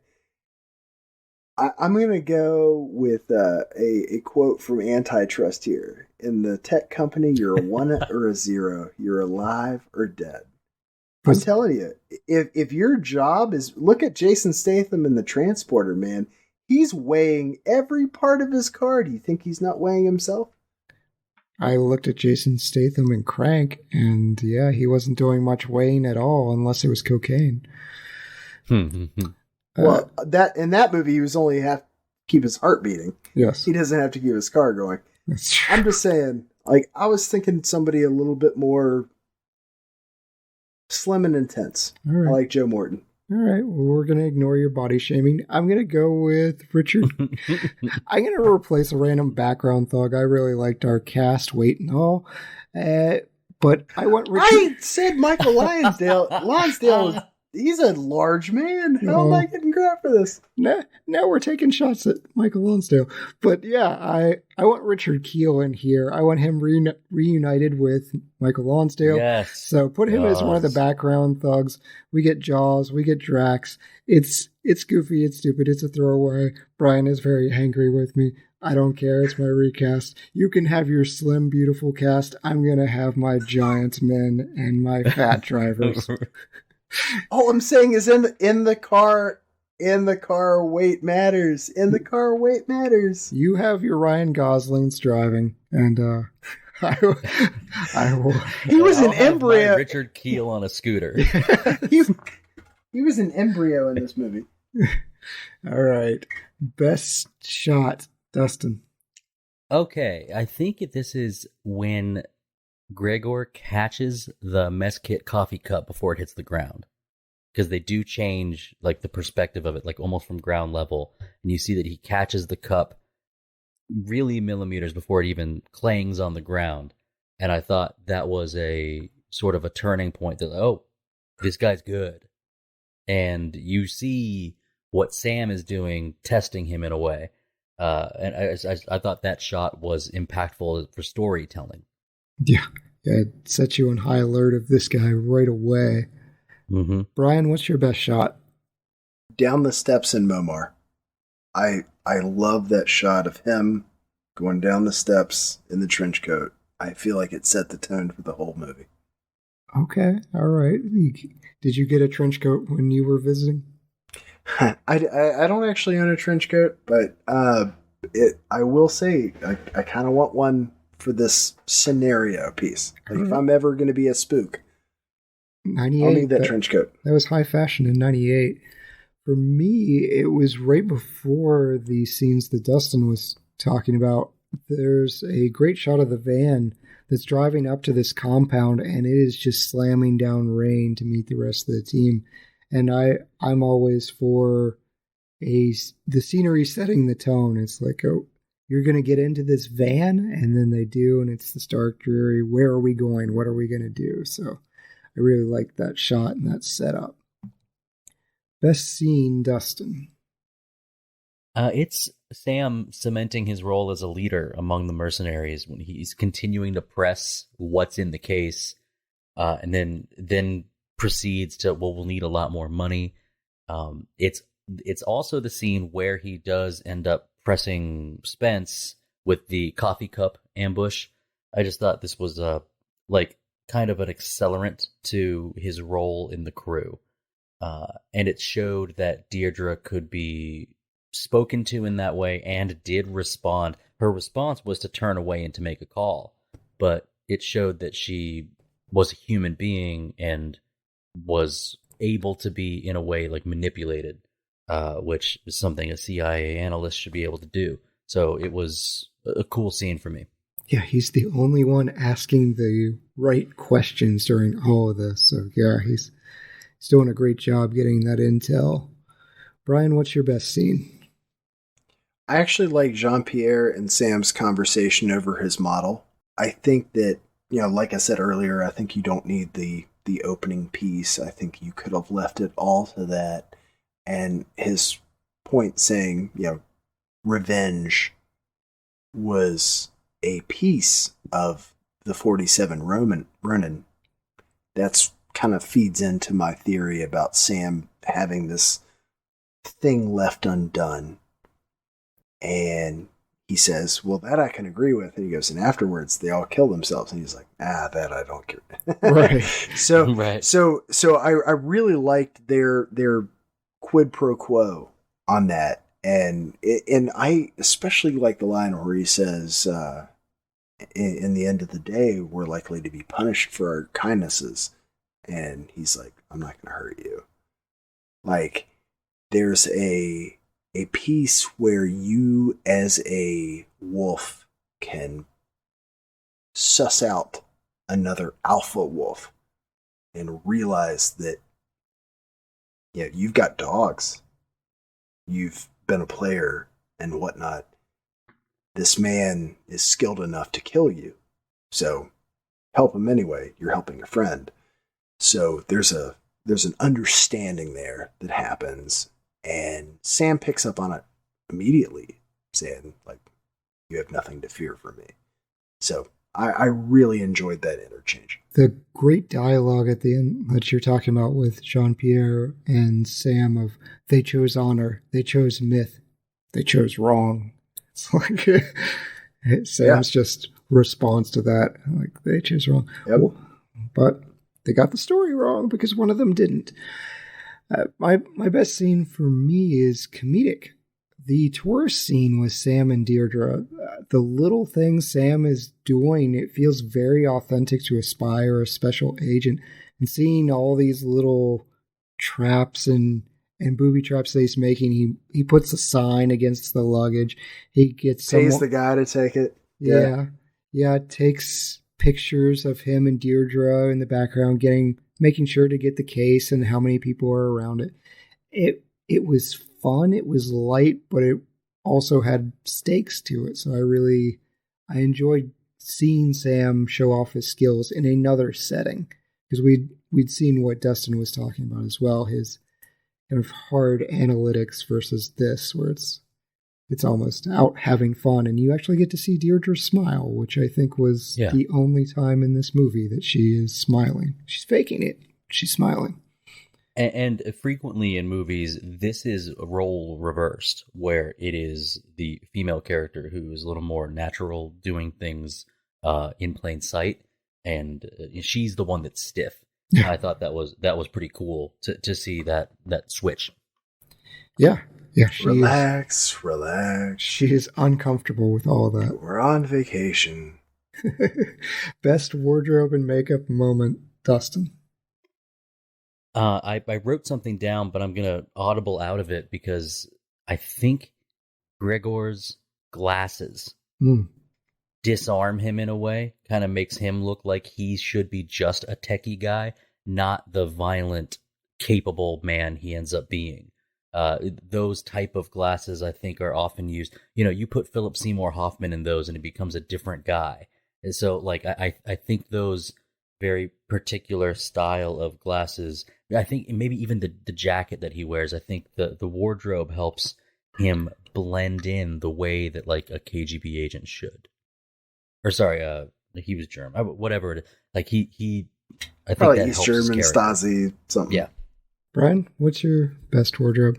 I'm going to go with a quote from Antitrust here. In the tech company, you're a 1 or a 0. You're alive or dead. I'm telling you, if your job is... Look at Jason Statham in The Transporter, man. He's weighing every part of his car. Do you think he's not weighing himself? I looked at Jason Statham in Crank, and yeah, he wasn't doing much weighing at all unless it was cocaine. Well, that in that movie, he was only have to keep his heart beating. Yes. He doesn't have to keep his car going. That's true. I'm just saying, like, I was thinking somebody a little bit more slim and intense. All right. I like Joe Morton. All right, well, we're going to ignore your body shaming. I'm going to go with Richard. I'm going to replace a random background thug. I really liked our cast, Witt and all. But I want Richard. I said Michael Lonsdale. Lonsdale, he's a large man. How am I getting crap for this? Now we're taking shots at Michael Lonsdale. But yeah, I want Richard Keel in here. I want him reunited with Michael Lonsdale. Yes. So put him as one of the background thugs. We get Jaws. We get Drax. It's goofy. It's stupid. It's a throwaway. Brian is very angry with me. I don't care. It's my recast. You can have your slim, beautiful cast. I'm going to have my giant men and my fat drivers. All I'm saying is in the car, weight matters. In the car, weight matters. You have your Ryan Gosling's driving, and I will. He was an embryo. Richard Keel on a scooter. He was an embryo in this movie. All right, best shot, Dustin. Okay, I think this is when Gregor catches the mess kit coffee cup before it hits the ground, because they do change like the perspective of it, like almost from ground level, and you see that he catches the cup really millimeters before it even clangs on the ground. And I thought that was a sort of a turning point that, oh, this guy's good. And you see what Sam is doing, testing him in a way. And I thought that shot was impactful for storytelling. Yeah, it sets you on high alert of this guy right away. Mm-hmm. Brian, what's your best shot? Down the steps in Momar. I love that shot of him going down the steps in the trench coat. I feel like it set the tone for the whole movie. Okay, all right. Did you get a trench coat when you were visiting? I don't actually own a trench coat, but I will say I kind of want one for this scenario piece. Like if I'm ever going to be a spook, 98. I'll need that trench coat. That was high fashion in 98. For me, it was right before the scenes that Dustin was talking about. There's a great shot of the van that's driving up to this compound, and it is just slamming down rain to meet the rest of the team. And I'm always for the scenery setting the tone. It's like, oh, you're going to get into this van, and then they do, and it's the stark, dreary, where are we going? What are we going to do? So I really like that shot and that setup. Best scene, Dustin. It's Sam cementing his role as a leader among the mercenaries when he's continuing to press what's in the case, and then proceeds to, well, we'll need a lot more money. It's also the scene where he does end up pressing Spence with the coffee cup ambush. I just thought this was like kind of an accelerant to his role in the crew. And it showed that Deirdre could be spoken to in that way and did respond. Her response was to turn away and to make a call, but it showed that she was a human being and was able to be in a way like manipulated, which is something a CIA analyst should be able to do. So it was a cool scene for me. Yeah, he's the only one asking the right questions during all of this. So yeah, he's doing a great job getting that intel. Brian, what's your best scene? I actually like Jean-Pierre and Sam's conversation over his model. I think that, like I said earlier, I think you don't need the opening piece. I think you could have left it all to that. And his point saying, revenge was a piece of the 47 Ronin. That's kind of feeds into my theory about Sam having this thing left undone. And he says, well, that I can agree with. And he goes, and afterwards they all kill themselves. And he's like, that I don't care. Right. So I really liked their quid pro quo on that. And I especially like the line where he says, in the end of the day, we're likely to be punished for our kindnesses. And he's like, I'm not going to hurt you. Like, there's a piece where you as a wolf can suss out another alpha wolf and realize that, yeah, you've got dogs. You've been a player and whatnot. This man is skilled enough to kill you. So help him anyway. You're helping a friend. So there's an understanding there that happens. And Sam picks up on it immediately, saying, like, you have nothing to fear from me. So I really enjoyed that interchange. The great dialogue at the end that you're talking about with Jean-Pierre and Sam of, they chose honor, they chose myth, they chose wrong. It's like Sam's just response to that. Like, they chose wrong. Yep. But they got the story wrong because one of them didn't. My best scene for me is comedic. The tourist scene with Sam and Deirdre, the little things Sam is doing, it feels very authentic to a spy or a special agent. And seeing all these little traps and booby traps that he's making, he puts a sign against the luggage. He gets pays the guy to take it. Yeah. Takes pictures of him and Deirdre in the background, making sure to get the case and how many people are around it. It was fun. It was light, but it also had stakes to it. So I enjoyed seeing Sam show off his skills in another setting, because we'd seen what Dustin was talking about as well, his kind of hard analytics versus this, where it's almost out having fun, and you actually get to see Deirdre smile, which I think was the only time in this movie that she is smiling. She's faking it. She's smiling. And frequently in movies, this is a role reversed, where it is the female character who is a little more natural, doing things in plain sight, and she's the one that's stiff. Yeah. I thought that was pretty cool to see that switch. Yeah. Relax. She is uncomfortable with all of that. We're on vacation. Best wardrobe and makeup moment, Dustin. I wrote something down, but I'm going to audible out of it because I think Gregor's glasses disarm him in a way, kind of makes him look like he should be just a techie guy, not the violent, capable man he ends up being. Those type of glasses, I think, are often used. You know, you put Philip Seymour Hoffman in those and he becomes a different guy. And so, like, I think those very particular style of glasses, I think maybe even the jacket that he wears, I think the wardrobe helps him blend in the way that, like, a KGB agent should. Or sorry, he was German. Whatever it is. Like, I think probably that East helps German, his character. Stasi, something. Yeah. Brian, what's your best wardrobe?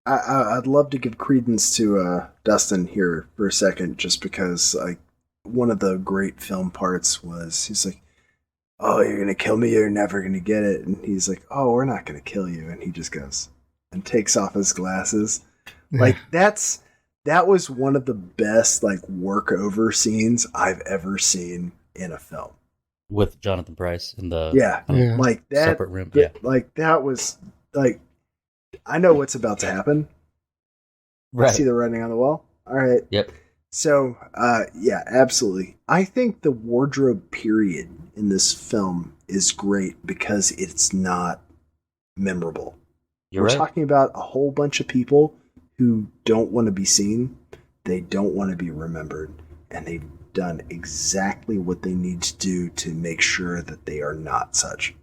I'd love to give credence to Dustin here for a second, just because, like, one of the great film parts was he's like, "Oh, you're gonna kill me, you're never gonna get it," and he's like, "Oh, we're not gonna kill you," and he just goes and takes off his glasses. Like, that was one of the best, like, workover scenes I've ever seen in a film. With Jonathan Pryce in the like that separate room. Like, that was like, I know what's about to happen. Right. I see the writing on the wall. All right. Yep. So, yeah, absolutely. I think the wardrobe period in this film is great because it's not memorable. You're We're right. talking about a whole bunch of people who don't want to be seen. They don't want to be remembered. And they've done exactly what they need to do to make sure that they are not such.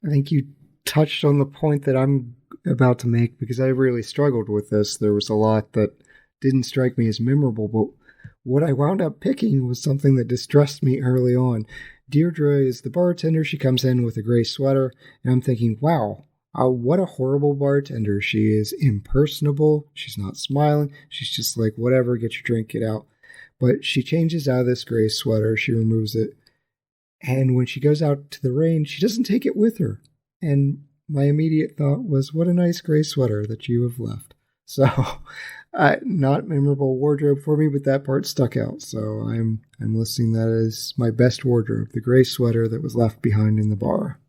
I think you touched on the point that I'm about to make, because I really struggled with this. There was a lot that didn't strike me as memorable, but what I wound up picking was something that distressed me early on. Deirdre is the bartender. She comes in with a gray sweater, and I'm thinking, wow, what a horrible bartender. She is impersonable. She's not smiling. She's just like, whatever, get your drink, get out. But she changes out of this gray sweater. She removes it. And when she goes out to the rain, she doesn't take it with her. And my immediate thought was, what a nice gray sweater that you have left. So Not memorable wardrobe for me, but that part stuck out. So I'm listing that as my best wardrobe, the gray sweater that was left behind in the bar.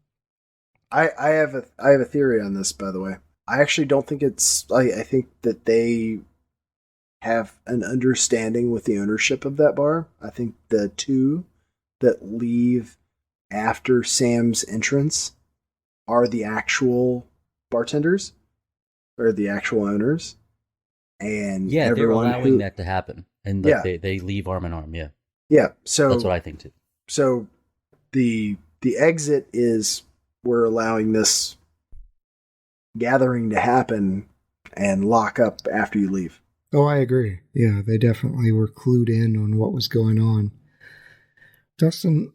I have a theory on this, by the way. I actually don't think it's. I think that they have an understanding with the ownership of that bar. I think the two that leave after Sam's entrance are the actual bartenders or the actual owners. And yeah, they're allowing that to happen. And they leave arm in arm, yeah. Yeah, so that's what I think too. So the exit is we're allowing this gathering to happen and lock up after you leave. Oh, I agree. Yeah, they definitely were clued in on what was going on. Dustin,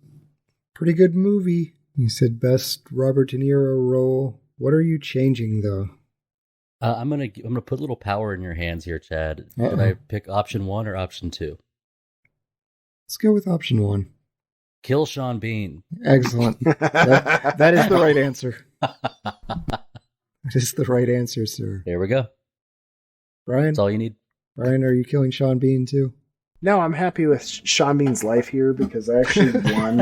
pretty good movie. You said best Robert De Niro role. What are you changing, though? I'm gonna put a little power in your hands here, Chad. Uh-oh. Should I pick option 1 or option 2? Let's go with option 1. Kill Sean Bean. Excellent. That is the right answer. That is the right answer, sir. There we go. Brian? That's all you need. Brian, are you killing Sean Bean too? No, I'm happy with Sean Bean's life here because I actually won.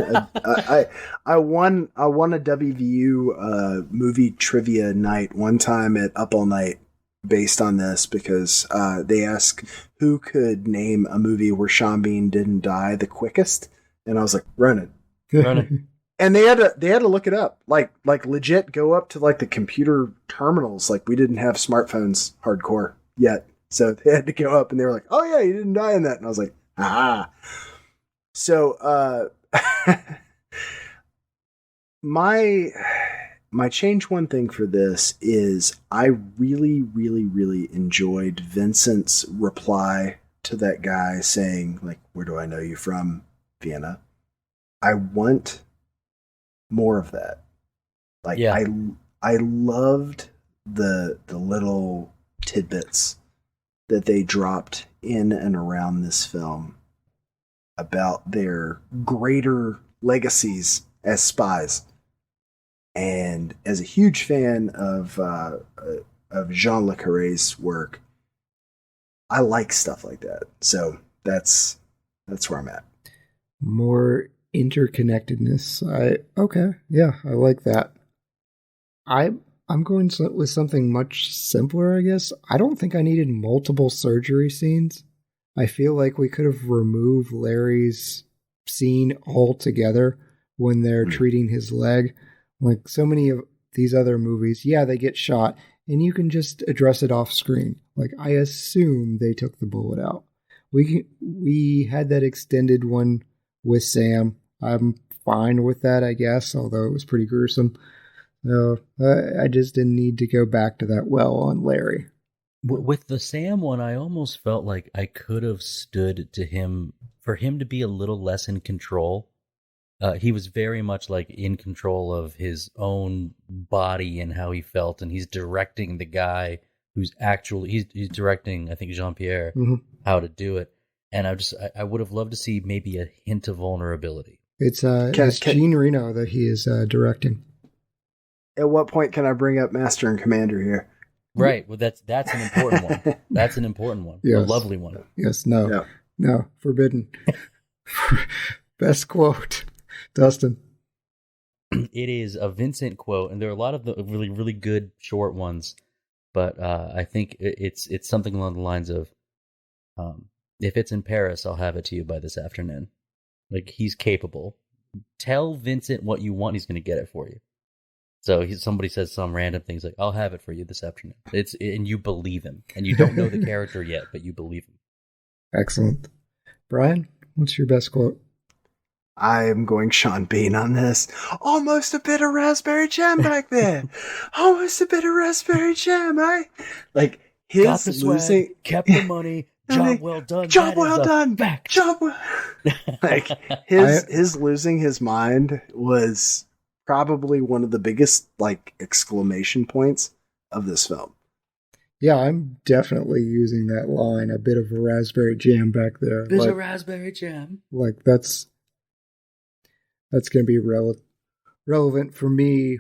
I won a WVU movie trivia night one time at Up All Night based on this because they asked who could name a movie where Sean Bean didn't die the quickest, and I was like, Ronin. Ronin. And they had to look it up, like legit go up to like the computer terminals. Like we didn't have smartphones hardcore yet. So they had to go up and they were like, oh yeah, you didn't die in that. And I was like, ah. So my change one thing for this is I really, really, really enjoyed Vincent's reply to that guy saying, like, where do I know you from? Vienna. I want more of that. Like, yeah. I loved the little tidbits that they dropped in and around this film about their greater legacies as spies. And as a huge fan of Jean Le Carré's work, I like stuff like that. So that's where I'm at. More interconnectedness. I like that. I'm going with something much simpler, I guess. I don't think I needed multiple surgery scenes. I feel like we could have removed Larry's scene altogether when they're treating his leg. Like so many of these other movies, yeah, they get shot, and you can just address it off screen. Like, I assume they took the bullet out. We had that extended one with Sam. I'm fine with that, I guess, although it was pretty gruesome. No, I just didn't need to go back to that well on Larry. With the Sam one, I almost felt like I could have stood to him for him to be a little less in control. He was very much like in control of his own body and how he felt, and he's directing the guy who's actually he's directing, I think, Jean-Pierre, how to do it. And I would have loved to see maybe a hint of vulnerability. It's Gene Reno that he is directing. At what point can I bring up Master and Commander here? Right. Well, that's an important one. That's an important one. Yes. A lovely one. Yes. No. Forbidden. Best quote, Dustin. It is a Vincent quote, and there are a lot of the really, really good short ones. But I think it's something along the lines of, "If it's in Paris, I'll have it to you by this afternoon." Like, he's capable. Tell Vincent what you want; he's going to get it for you. So somebody says some random things like, "I'll have it for you this afternoon." And you believe him, and you don't know the character yet, but you believe him. Excellent, Brian. What's your best quote? I'm going Sean Bean on this. Almost a bit of raspberry jam back there. Almost a bit of raspberry jam, eh? Like his got the swag, losing, kept the money. Job well done. Job well done. Back. Job well. Like his losing his mind was probably one of the biggest like exclamation points of this film. Yeah, I'm definitely using that line. A bit of a raspberry jam back there. There's a raspberry jam. Like that's going to be relevant for me.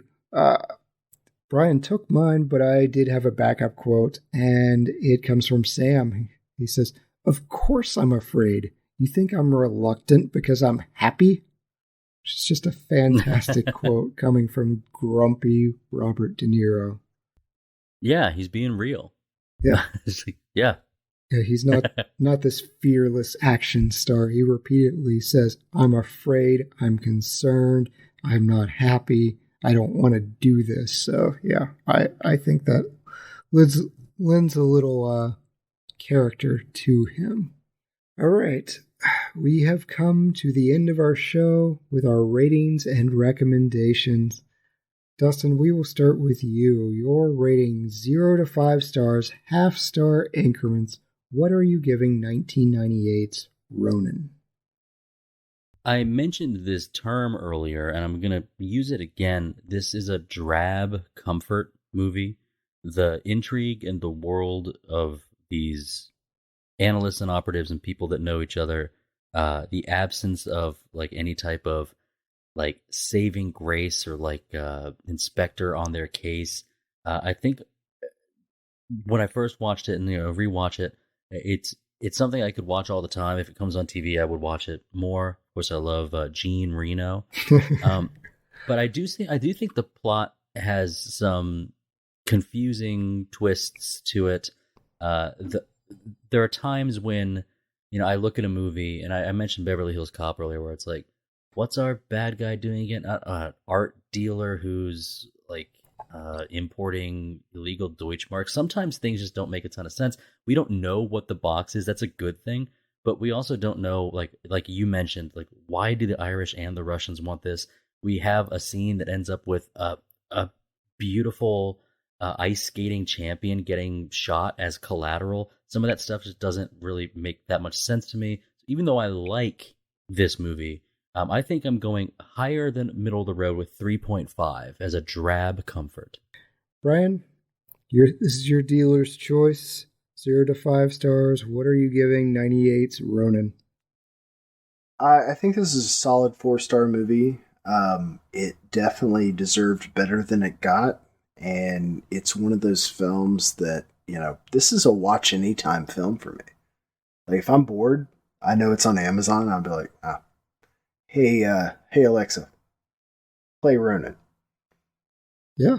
Bryan took mine, but I did have a backup quote, and it comes from Sam. He says, "Of course I'm afraid. You think I'm reluctant because I'm happy?" It's just a fantastic quote coming from grumpy Robert De Niro. Yeah, he's being real. Yeah. Yeah. Yeah, he's not this fearless action star. He repeatedly says, "I'm afraid, I'm concerned, I'm not happy, I don't want to do this." So, yeah, I think that lends a little character to him. All right. We have come to the end of our show with our ratings and recommendations. Dustin, we will start with you. Your rating 0 to 5 stars, half-star increments. What are you giving 1998's Ronin? I mentioned this term earlier, and I'm going to use it again. This is a drab comfort movie. The intrigue and the world of these analysts and operatives and people that know each other, the absence of like any type of like saving grace or like inspector on their case. I think when I first watched it and rewatch it, it's something I could watch all the time. If it comes on TV, I would watch it more. Of course, I love Gene Reno, but I do think the plot has some confusing twists to it. There are times when I look at a movie, and I mentioned Beverly Hills Cop earlier, where it's like, what's our bad guy doing again? Art dealer who's like importing illegal Deutschmarks. Sometimes things just don't make a ton of sense. We don't know what the box is. That's a good thing. But we also don't know, like you mentioned, like why do the Irish and the Russians want this? We have a scene that ends up with a beautiful ice skating champion getting shot as collateral. Some of that stuff just doesn't really make that much sense to me. Even though I like this movie, I think I'm going higher than middle of the road with 3.5 as a drab comfort. Bryan, this is your dealer's choice. 0 to 5 stars. What are you giving 98's Ronin? I think this is a solid 4-star movie. It definitely deserved better than it got. And it's one of those films that, this is a watch anytime film for me. Like if I'm bored, I know it's on Amazon, and I'll be like, hey Alexa, play Ronin. Yeah,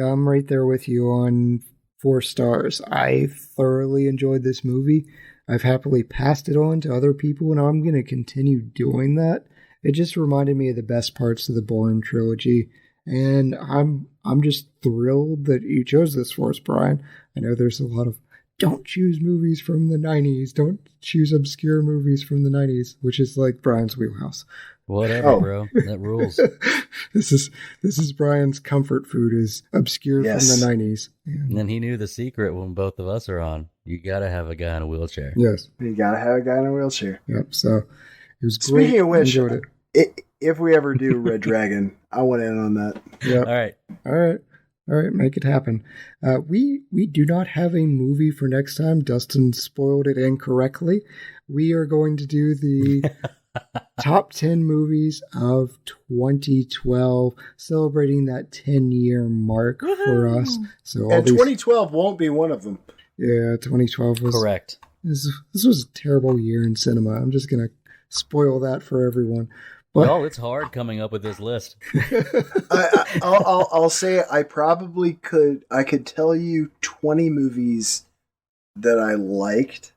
I'm right there with you on 4 stars. I thoroughly enjoyed this movie. I've happily passed it on to other people, and I'm going to continue doing that. It just reminded me of the best parts of the Bourne trilogy, and I'm just thrilled that you chose this for us, Bryan. I know there's a lot of don't choose movies from the 90s, don't choose obscure movies from the 90s, which is like Bryan's wheelhouse. Whatever, bro. That rules. This is Bryan's comfort food, is obscure from the 90s. And then he knew the secret when both of us are on. You got to have a guy in a wheelchair. Yes. You got to have a guy in a wheelchair. Yep. So it was great. Speaking of which, enjoyed it. If we ever do Red Dragon, I want in on that. Yep. All right. Make it happen. We do not have a movie for next time. Dustin spoiled it incorrectly. We are going to do the top 10 movies of 2012, celebrating that 10-year mark for us. So, 2012 won't be one of them. Yeah, 2012 was correct. This was a terrible year in cinema. I'm just gonna spoil that for everyone. Well, it's hard coming up with this list. I'll say I probably could. I could tell you 20 movies that I liked.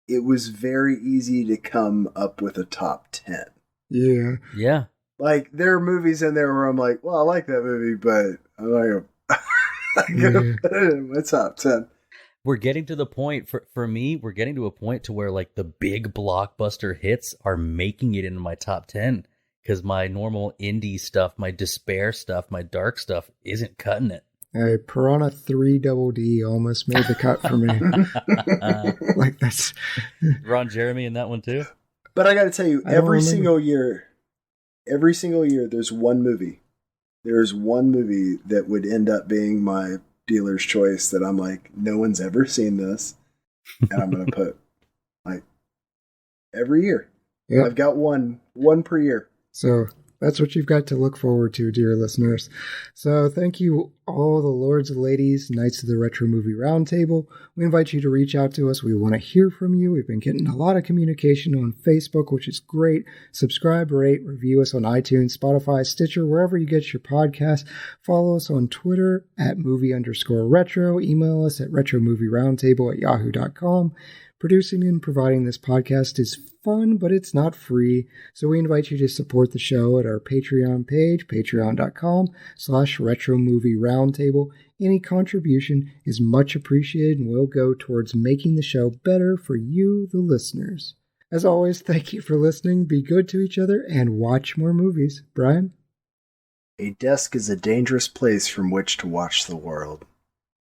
It was very easy to come up with a top 10. Yeah. Like there are movies in there where I'm like, well, I like that movie, but I'm not gonna put it in my top 10. We're getting to the point, for me, we're getting to a point to where like the big blockbuster hits are making it into my top 10 because my normal indie stuff, my despair stuff, my dark stuff isn't cutting it. Hey, Piranha 3 Double D almost made the cut for me. Like that's Ron Jeremy in that one too. But I got to tell you, every single year, there's one movie. There's one movie that would end up being my dealer's choice that I'm like, no one's ever seen this, and I'm gonna put like every year. Yep. I've got one per year. So that's what you've got to look forward to, dear listeners. So thank you, all the lords and ladies, knights of the Retro Movie Roundtable. We invite you to reach out to us. We want to hear from you. We've been getting a lot of communication on Facebook, which is great. Subscribe, rate, review us on iTunes, Spotify, Stitcher, wherever you get your podcasts. Follow us on Twitter at movie_retro. Email us at retromovieroundtable@yahoo.com. Producing and providing this podcast is fun, but it's not free, so we invite you to support the show at our Patreon page, patreon.com/retromovieroundtable. Any contribution is much appreciated and will go towards making the show better for you, the listeners. As always, thank you for listening, be good to each other, and watch more movies. Brian? A desk is a dangerous place from which to watch the world.